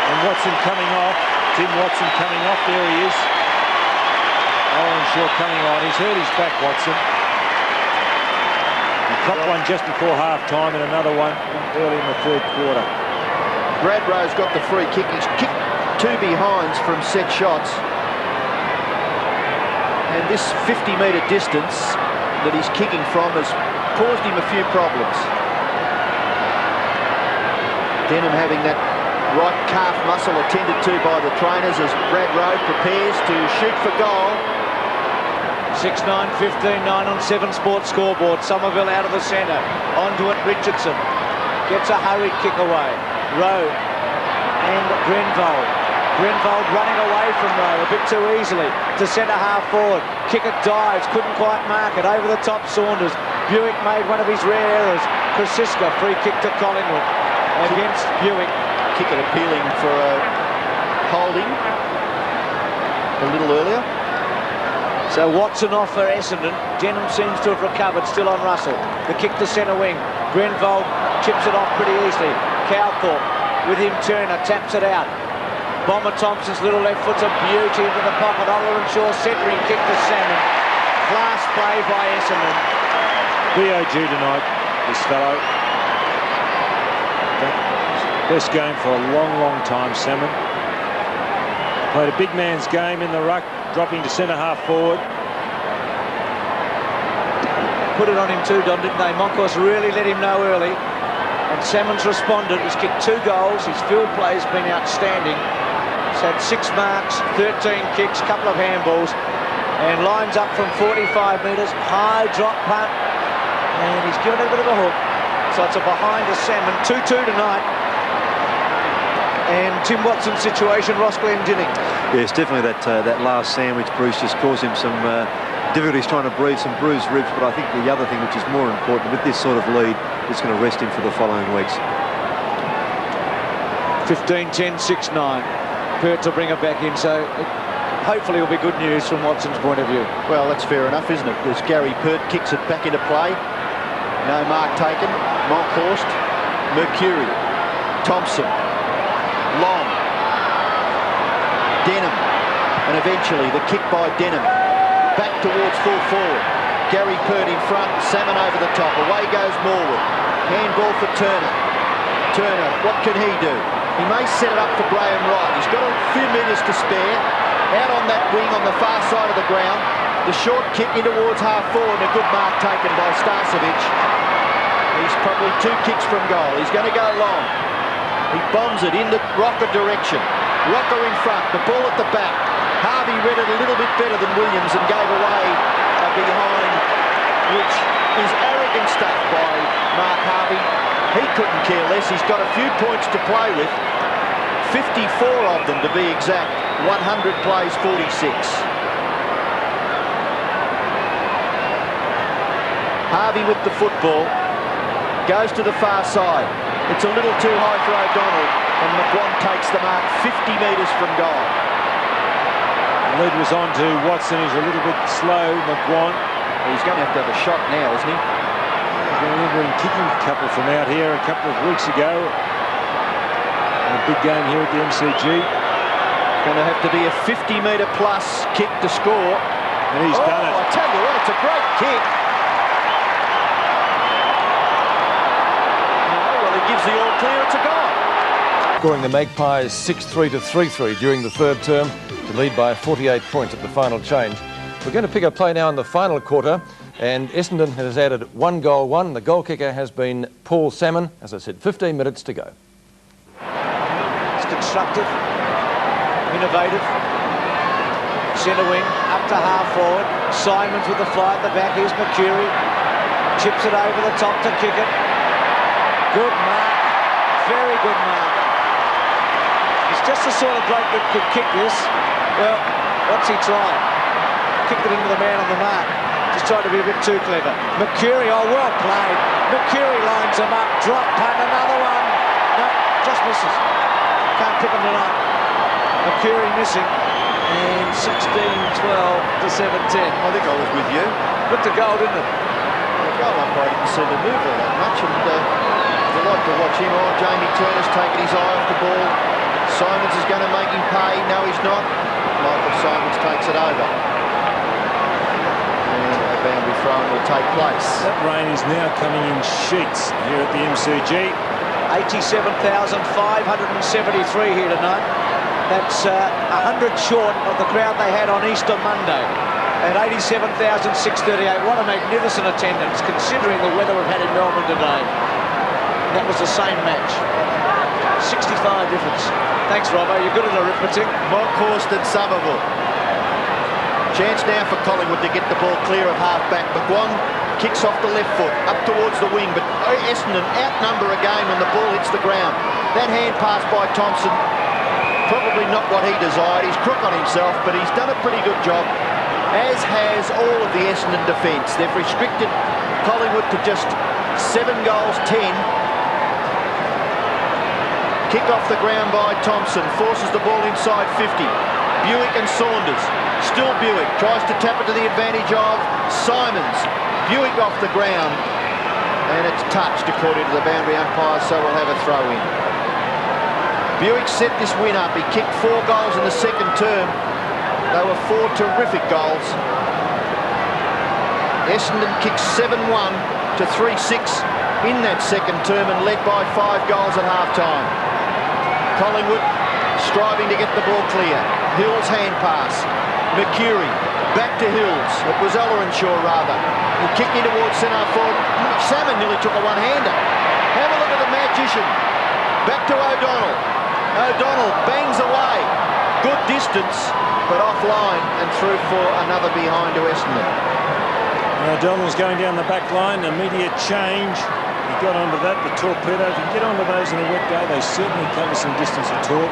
And Watson coming off. Tim Watson coming off. There he is. Owen Shaw coming on. He's hurt his back, Watson. He copped one just before half-time and another one early in the third quarter. Brad Rowe's got the free kick. He's kicked 2 behinds from set shots. And this 50-metre distance that he's kicking from has caused him a few problems. Denham having that right calf muscle attended to by the trainers as Brad Rowe prepares to shoot for goal. 6-9, 15, 9 on 7 sports scoreboard. Somerville out of the centre. Onto it, Richardson. Gets a hurried kick away. Rowe and Grenvold. Grenvold running away from Rowe a bit too easily to centre half forward. Kick it dives, couldn't quite mark it. Over the top, Saunders. Buick made one of his rare errors. Krasiska, free kick to Collingwood against Buick. Kick it appealing for a holding a little earlier. So Watson off for Essendon. Denham seems to have recovered, still on Russell. The kick to centre wing. Grenvold chips it off pretty easily. Cowthorpe with him, Turner taps it out. Bomber Thompson's little left foot's a beauty into the pocket. Oliver and Shaw centering kick to Salmon. Class play by Essendon. BOG tonight, this fellow. Best game for a long time, Salmon. Played a big man's game in the ruck, dropping to centre half forward. Put it on him too, Don, didn't they? Monkhorst really let him know early. And Salmon's responded. He's kicked 2 goals. His field play's been outstanding. He's had 6 marks, 13 kicks, couple of handballs. And lines up from 45 metres. High drop punt. And he's given it a bit of a hook. So it's a behind to Salmon. 2-2 tonight. And Tim Watson's situation, Ross Glendinning. Yes, definitely that last sandwich, Bruce, just caused him some difficulties trying to breathe, some bruised ribs. But I think the other thing which is more important with this sort of lead is going to rest him for the following weeks. 15-10, 6-9. Pert to bring it back in, so hopefully it'll be good news from Watson's point of view. Well, that's fair enough, isn't it? As Gary Pert kicks it back into play. No mark taken. Monkhorst, Mercury, Thompson, Long, Denham, and eventually the kick by Denham. Back towards full forward. Gary Pert in front, Salmon over the top. Away goes Morwood. Handball for Turner. Turner, what can he do? He may set it up for Graham Wright. He's got a few metres to spare. Out on that wing on the far side of the ground. The short kick in towards half forward. A good mark taken by Starcevic. He's probably 2 kicks from goal. He's going to go long. He bombs it in the Rocker direction. Rocker in front. The ball at the back. Harvey read it a little bit better than Williams and gave away a behind, which is arrogant stuff by Mark Harvey. He couldn't care less. He's got a few points to play with. 54 of them to be exact. 100 plays 46. Harvey with the football. Goes to the far side. It's a little too high for O'Donnell. And McGuan takes the mark 50 metres from goal. The lead was on to Watson. He's a little bit slow, McGuan. He's going to have a shot now, isn't he? I remember him kicking a couple from out here a couple of weeks ago. A big game here at the MCG. Going to have to be a 50-metre plus kick to score. And he's done it. I tell you what, it's a great kick. No, well, he gives the all clear. It's a goal. Scoring the Magpies 6-3 to 3-3 during the third term to lead by 48 points at the final change. We're going to pick up play now in the final quarter, and Essendon has added 1 goal. The goal kicker has been Paul Salmon. As I said, 15 minutes to go. It's constructive, innovative. Centre wing, up to half forward. Simons with the fly at the back. Here's Mercury. Chips it over the top to kick it. Good mark. Very good mark. He's just the sort of bloke that could kick this. Well, what's he trying? Kicked it into the man on the mark. Just trying to be a bit too clever. Mercury, oh, well played. Mercury lines him up. Drop punt, another one. No, just misses. Can't pick him tonight. Mercury missing. And 16-12 to 7-10. I think I was with you. Looked a goal, didn't it? The goal umpire didn't seem to move all that much, and you like to watch him. Oh, Jamie Turner's taking his eye off the ball. Simons is going to make him pay. No, he's not. Michael Simons takes it over. And a boundary throw will take place. That rain is now coming in sheets here at the MCG. 87,573 here tonight. That's 100 short of the crowd they had on Easter Monday at 87,638. What a magnificent attendance, considering the weather we've had in Melbourne today. That was the same match. 65 difference. Thanks, Robbo. You're good at arithmetic. Monkhorst and Somerville. Chance now for Collingwood to get the ball clear of half-back. McGuan kicks off the left foot, up towards the wing, but Essendon outnumber again when the ball hits the ground. That hand pass by Thompson, probably not what he desired. He's crook on himself, but he's done a pretty good job, as has all of the Essendon defence. They've restricted Collingwood to just 7 goals, 10. Kick off the ground by Thompson, forces the ball inside 50. Buick and Saunders, still Buick, tries to tap it to the advantage of Simons. Buick off the ground, and it's touched according to the boundary umpire, so we'll have a throw in. Buick set this win up. He kicked 4 goals in the second term. They were 4 terrific goals. Essendon kicked 7-1 to 3-6 in that second term and led by 5 goals at half-time. Collingwood striving to get the ball clear. Hills hand pass. Mercury back to Hills. It was Ellerinshaw rather. He kicked in towards centre forward. Salmon nearly took a one-hander. Have a look at the magician. Back to O'Donnell. O'Donnell bangs away. Good distance, but offline and through for another behind to Essendon. O'Donnell's going down the back line. Immediate change. He got onto that. The torpedo. If you get onto those in a wet day, they certainly cover some distance at torp.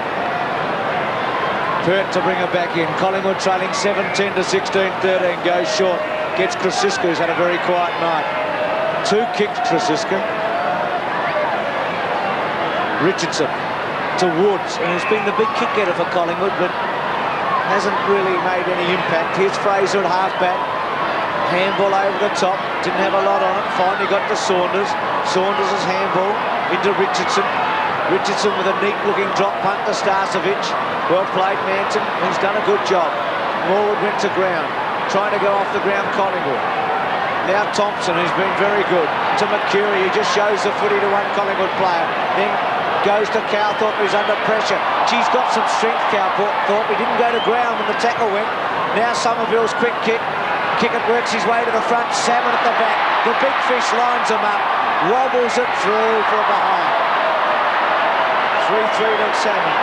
Pert to bring it back in. Collingwood trailing 7-10 to 16-13. Goes short. Gets Krasiska, who's had a very quiet night. 2 kicks, Krasiska. Richardson to Woods, and he's been the big kick getter for Collingwood, but hasn't really made any impact. Here's Fraser at half-back. Handball over the top, didn't have a lot on it, finally got to Saunders. Saunders' handball into Richardson. Richardson with a neat-looking drop punt to Starcevic. Well played, Manton. He's done a good job. Morwood went to ground, trying to go off the ground, Collingwood. Now Thompson, who's been very good, to McCurry, who just shows the footy to one Collingwood player. Then goes to Cowthorpe, who's under pressure. She's got some strength, Cowthorpe. He didn't go to ground when the tackle went. Now Somerville's quick kick. Kickett works his way to the front. Salmon at the back. The big fish lines him up. Wobbles it through for a behind. 3-3 to Salmon.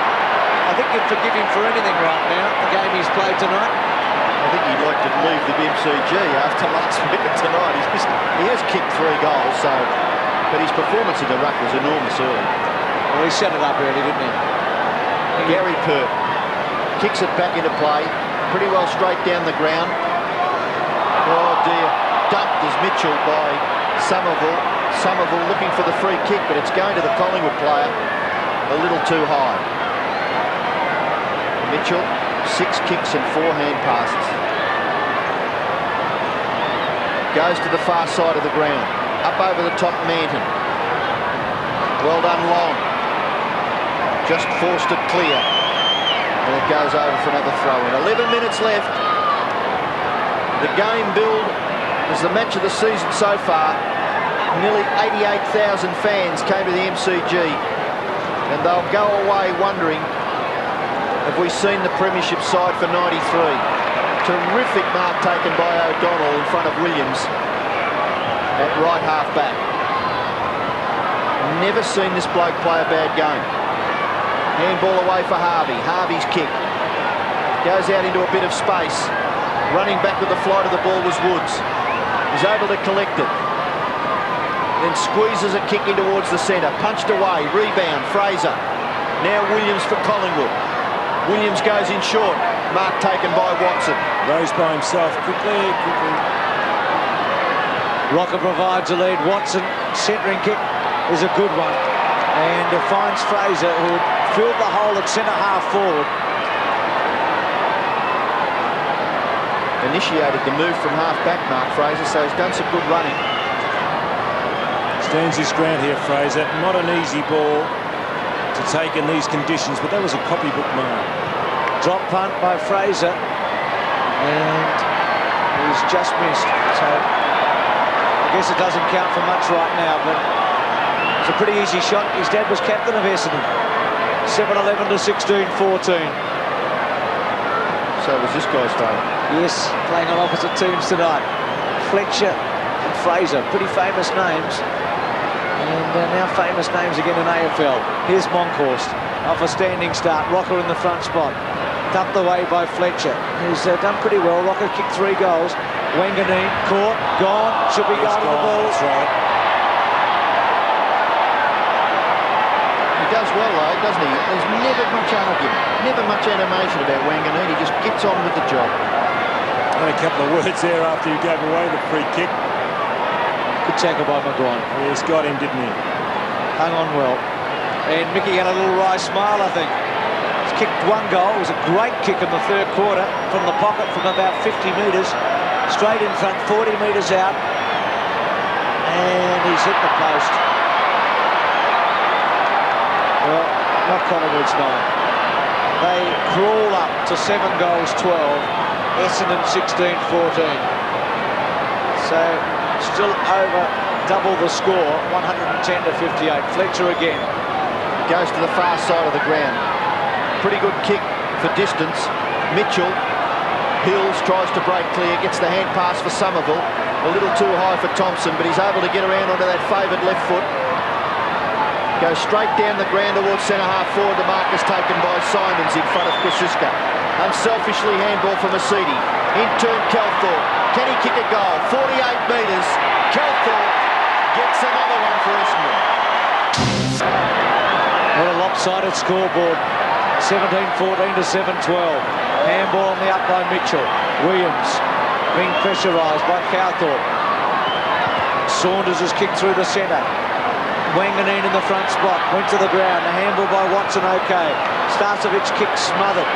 I think you'd forgive him for anything right now, the game he's played tonight. I think he'd like to leave the MCG after last week and tonight. He has kicked 3 goals, but his performance in the ruck was enormous early. Well, he set it up early, didn't he? Gary Pert kicks it back into play, pretty well straight down the ground. Oh dear, dumped as Mitchell by Somerville. Somerville looking for the free kick, but it's going to the Collingwood player a little too high. Mitchell, 6 kicks and 4 hand passes. Goes to the far side of the ground, up over the top, Manton. Well done, Long. Just forced it clear, and it goes over for another throw-in. 11 minutes left. The game billed as the match of the season so far. Nearly 88,000 fans came to the MCG, and they'll go away wondering, have we seen the premiership side for 93? Terrific mark taken by O'Donnell in front of Williams at right half-back. Never seen this bloke play a bad game. Handball away for Harvey. Harvey's kick goes out into a bit of space. Running back with the flight of the ball was Woods. He's able to collect it. Then squeezes a kick in towards the centre. Punched away. Rebound. Fraser. Now Williams for Collingwood. Williams goes in short. Mark taken by Watson. Rose by himself. Quickly. Rocker provides a lead. Watson, centering kick is a good one. And finds Fraser, who had filled the hole at centre half forward. Initiated the move from half-back, Mark Fraser, so he's done some good running. Stands his ground here, Fraser. Not an easy ball to take in these conditions, but that was a copybook mark. Drop punt by Fraser, and he's just missed. So I guess it doesn't count for much right now, but it's a pretty easy shot. His dad was captain of Essendon. 7-11 to 16-14. So was this guy's favourite. Yes, playing on opposite teams tonight. Fletcher and Fraser, pretty famous names. And now famous names again in AFL. Here's Monkhorst off a standing start. Rocker in the front spot. Dumped away by Fletcher, who's done pretty well. Rocker kicked 3 goals. Wanganeen caught, gone. Should be going to the ball. That's right. He does well though, doesn't he? There's never much argument, never much animation about Wanganeen. He just gets on with the job. And a couple of words there after he gave away the free kick. Good tackle by Maguire. He's got him, didn't he? Hung on well. And Mickey had a little wry smile, I think. He's kicked 1 goal. It was a great kick in the 3rd quarter from the pocket from about 50 metres. Straight in front, 40 metres out. And he's hit the post. Well, not Collingwood's night. They crawl up to 7 goals, 12. Essendon 16-14. So still over double the score, 110 to 58. Fletcher again. Goes to the far side of the ground. Pretty good kick for distance. Mitchell. Hills tries to break clear, gets the hand pass for Somerville. A little too high for Thompson, but he's able to get around onto that favoured left foot. Goes straight down the ground towards centre half forward. The mark is taken by Simons in front of Krasuska. Unselfishly handball for Mercedes. In turn, Cowthorpe. Can he kick a goal? 48 metres. Cowthorpe gets another one for Essendon. What a lopsided scoreboard. 17-14 to 7-12. Handball on the up by Mitchell. Williams being pressurised by Cowthorpe. Saunders has kicked through the centre. Wanganeen in the front spot, went to the ground. A handball by Watson, okay. Starcevic kick smothered,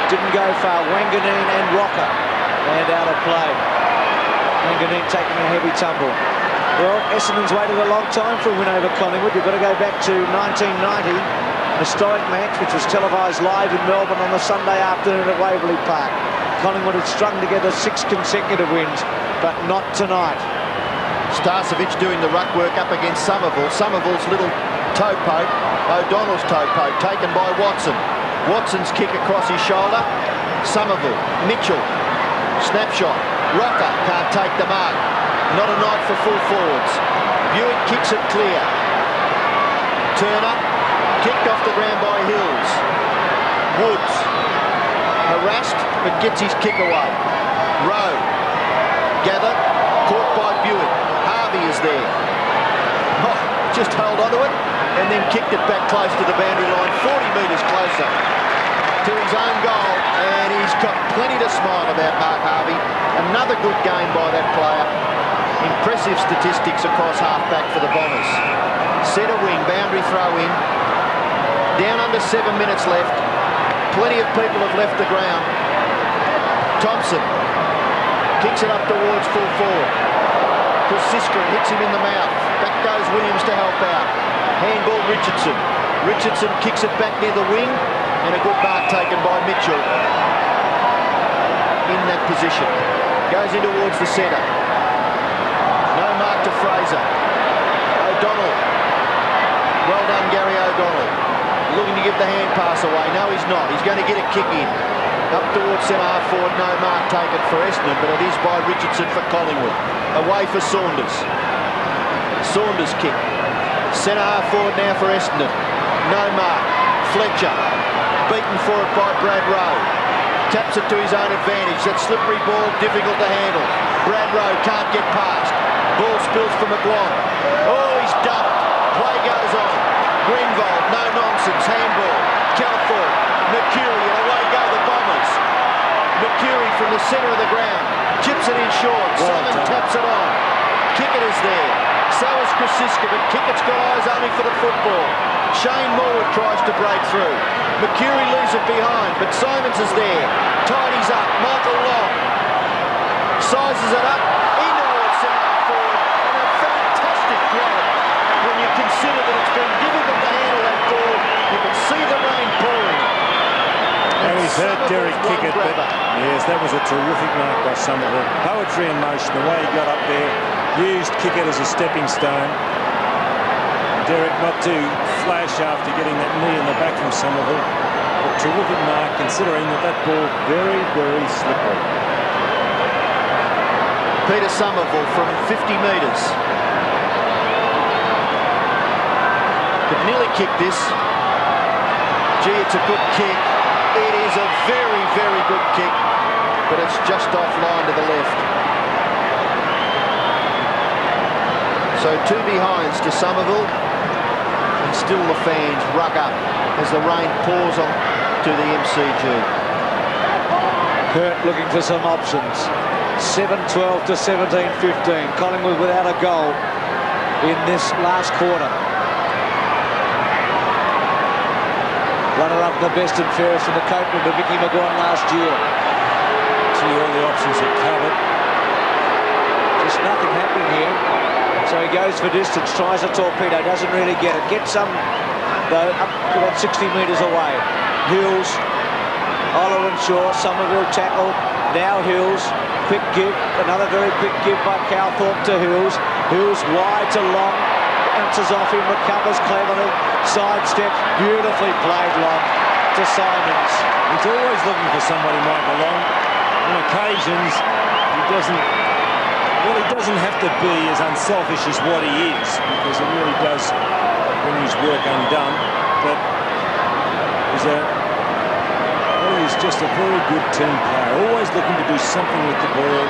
didn't go far. Wanganeen and Rocker, and out of play. Wanganeen taking a heavy tumble. Well, Essendon's waited a long time for a win over Collingwood. You've got to go back to 1990, an historic match which was televised live in Melbourne on the Sunday afternoon at Waverley Park. Collingwood had strung together 6 consecutive wins, but not tonight. Starcevic doing the ruck work up against Somerville. Somerville's little toe poke, O'Donnell's toe poke, taken by Watson. Watson's kick across his shoulder. Somerville, Mitchell, snapshot. Rocker can't take the mark. Not a night for full forwards. Buick kicks it clear. Turner, kicked off the ground by Hills. Woods, harassed but gets his kick away. Rowe, gathered, caught by Buick. Harvey is there. Oh, just held onto it and then kicked it back close to the boundary line, 40 metres closer to his own goal, and he's got plenty to smile about, Mark Harvey. Another good game by that player. Impressive statistics across half-back for the Bombers. Centre wing, boundary throw in. Down under 7 minutes left. Plenty of people have left the ground. Thompson kicks it up towards full forward. Kosiska hits him in the mouth. Back goes Williams to help out. Handball Richardson. Richardson kicks it back near the wing, and a good mark taken by Mitchell in that position. Goes in towards the centre. No mark to Fraser. O'Donnell. Well done, Gary O'Donnell. Looking to give the hand pass away. No, he's not. He's going to get a kick in. Up towards centre half forward. No mark taken for Essendon, but it is by Richardson for Collingwood. Away for Saunders. Saunders kick. Centre half forward now for Essendon. No mark. Fletcher. Beaten for it by Brad Rowe. Taps it to his own advantage. That slippery ball, difficult to handle. Brad Rowe can't get past. Ball spills for McGuan. Oh, he's dumped. Play goes on. Greenvold, no nonsense. Handball. Calford. Mercury, and away go the Bombers. Mercury from the centre of the ground. Chips it in short. Simon taps it on. Kickett is there. So is Kosiska, but Kickett's got eyes only for the football. Shane Morwood tries to break through. Mercury leaves it behind, but Simons is there. Tidies up. Michael Long sizes it up. Into towards centre forward. And a fantastic grab when you consider that it's been difficult to handle that ball. You can see the rain pouring. Now he's hurt Derek Kickett, but yes, that was a terrific mark by Somerville. Poetry in motion, the way he got up there, used Kickett as a stepping stone. Derek not to flash after getting that knee in the back from Somerville. A terrific mark, considering that ball very, very slippery. Peter Somerville from 50 metres. Could nearly kick this. Gee, it's a good kick. It is a very, very good kick, but it's just offline to the left. So 2 behinds to Somerville, and still the fans rug up as the rain pours on to the MCG. Hurt looking for some options. 7-12 to 17-15. Collingwood without a goal in this last quarter. Runner-up the best and fairest in the Copeland of Mickey McGuan last year. See, all the options are covered. Just nothing happening here. So he goes for distance, tries a torpedo, doesn't really get it. Gets some, though, up about 60 metres away. Hills, Oliver and Shaw, Somerville tackled. Now Hills, quick give, another very quick give by Calthorpe to Hills. Hills wide to Long, bounces off him, recovers cleverly, sidesteps, beautifully played Long to Simons. He's always looking for somebody, Michael Long. On occasions, he doesn't have to be as unselfish as what he is, because he really does bring his work undone. But he's just a very good team player, always looking to do something with the ball,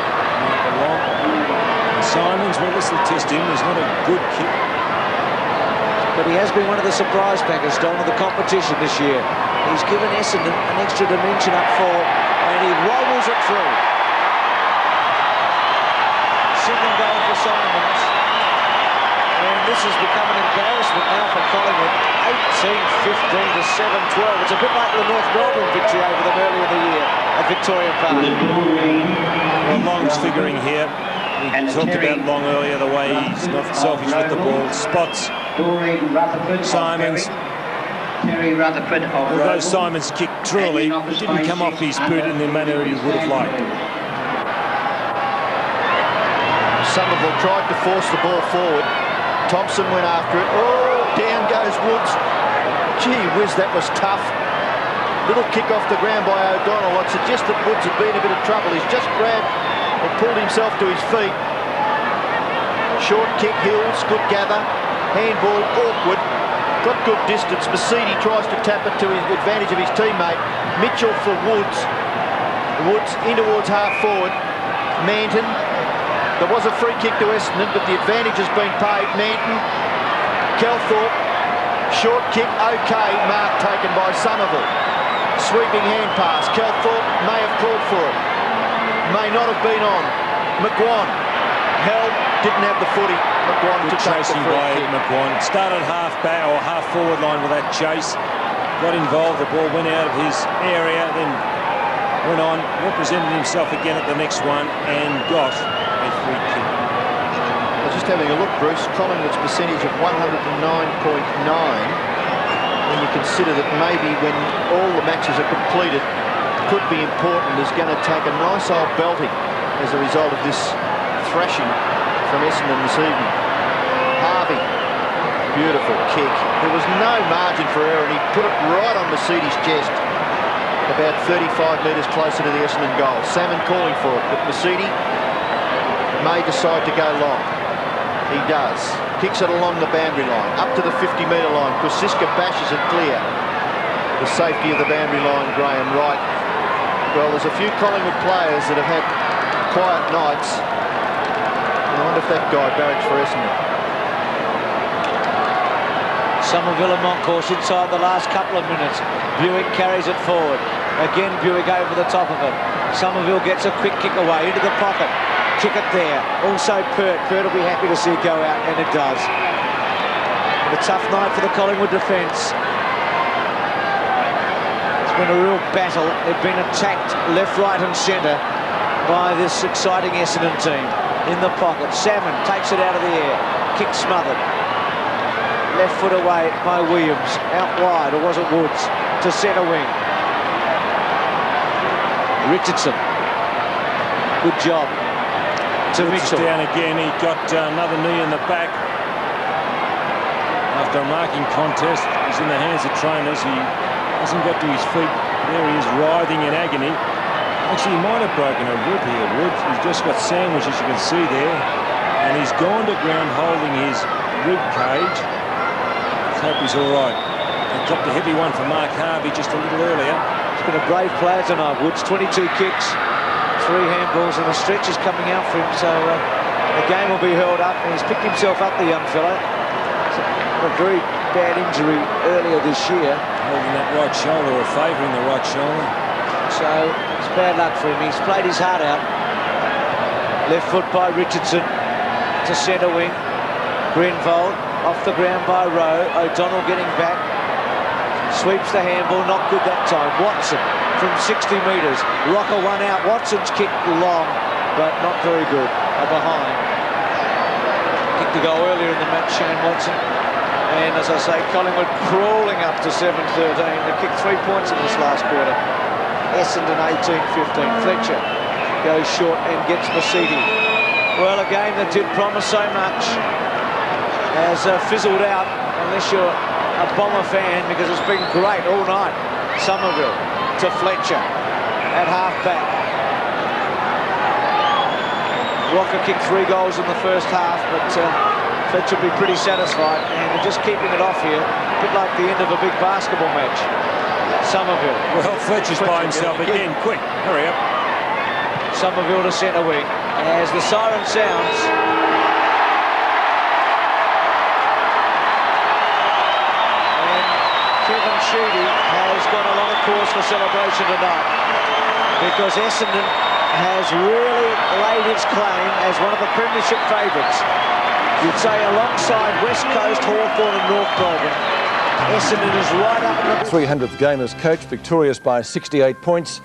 Michael Long. And Simons, well, this will test him. He's not a good kick. But he has been one of the surprise packers, Don, of the competition this year. He's given Essendon an extra dimension up forward, and he wobbles it through. Second goal for Simons. And this has become an embarrassment now for Collingwood. 18-15 to 7-12. It's a bit like the North Melbourne victory over them earlier in the year at Victoria Park. Well, Long's figuring here. We talked about Long earlier, the way he's not selfish with the ball. Spots Simons. Although Simons kicked truly, it didn't come off his boot in the manner he would have liked. Somerville tried to force the ball forward. Thompson went after it. Oh, down goes Woods. Gee whiz, that was tough. Little kick off the ground by O'Donnell. I'd suggest that Woods had been in a bit of trouble. He's just grabbed and pulled himself to his feet. Short kick, Hills, good gather. Handball, awkward. Got good distance. Mercedes tries to tap it to his advantage of his teammate. Mitchell for Woods. Woods in towards half forward. Manton. There was a free kick to Essendon, but the advantage has been paid. Manton. Kelthorpe. Short kick, okay. Mark taken by Somerville. Sweeping hand pass. Kelthorpe may have called for it. May not have been on. McGuan held, didn't have the footy. McGuan to take the free kick. McGuan started half back or half forward line with that chase. Got involved, the ball went out of his area, then went on, represented himself again at the next one and got a free kick. Well, just having a look, Bruce, Collingwood's percentage of 109.9. When you consider that maybe when all the matches are completed, could be important, is going to take a nice old belting as a result of this thrashing from Essendon this evening. Harvey, beautiful kick. There was no margin for error, and he put it right on Mercedes' chest, about 35 metres closer to the Essendon goal. Salmon calling for it, but Mercedes may decide to go long. He does. Kicks it along the boundary line, up to the 50-metre line. Kosiska bashes it clear. The safety of the boundary line, Graham Wright. Well, there's a few Collingwood players that have had quiet nights. I wonder if that guy barracks for Essendon. Somerville and Moncourse inside the last couple of minutes. Buick carries it forward. Again, Buick over the top of it. Somerville gets a quick kick away into the pocket. Kick it there. Also Pert. Pert will be happy to see it go out, and it does. But a tough night for the Collingwood defence. It's been a real battle. They've been attacked left, right and centre by this exciting Essendon team. In the pocket. Salmon takes it out of the air. Kick smothered. Left foot away by Williams. Out wide, or was it Woods? To centre wing. Richardson. Good job. To Mitchell. Down again, he got another knee in the back. After a marking contest, he's in the hands of trainers. He hasn't got to his feet. There he is, writhing in agony. Actually, he might have broken a rib here, Woods. He's just got sandwiched, as you can see there. And he's gone to ground holding his rib cage. Let's hope he's all right. He dropped a heavy one for Mark Harvey just a little earlier. He's been a brave player tonight, Woods. 22 kicks, 3 handballs, and the stretch is coming out for him. So the game will be held up. And he's picked himself up, the young fellow. A very bad injury earlier this year. Holding that right shoulder, or favouring the right shoulder. So it's bad luck for him. He's played his heart out. Left foot by Richardson to centre wing. Grenvold off the ground by Rowe. O'Donnell getting back. Sweeps the handball, not good that time. Watson from 60 metres. Rocker one out. Watson's kick long, but not very good. Behind. Kicked the goal earlier in the match, Shane Watson. And as I say, Collingwood crawling up to 7-13. They kicked 3 points in this last quarter. Essendon 18-15. Fletcher goes short and gets Mercedes. Well, a game that did promise so much has fizzled out, unless you're a Bomber fan, because it's been great all night. Somerville to Fletcher at half-back. Rocker kicked 3 goals in the first half, but Fletcher will be pretty satisfied, and they're just keeping it off here, a bit like the end of a big basketball match. Somerville. Well, Fletcher's by himself again. Quick, hurry up. Somerville to centre wing. As the siren sounds, and Kevin Sheedy has got a lot of cause for celebration tonight, because Essendon has really laid its claim as one of the premiership favourites. You'd say alongside West Coast, Hawthorn and North Melbourne, Essendon is right up in the... 300th game as coach, victorious by 68 points.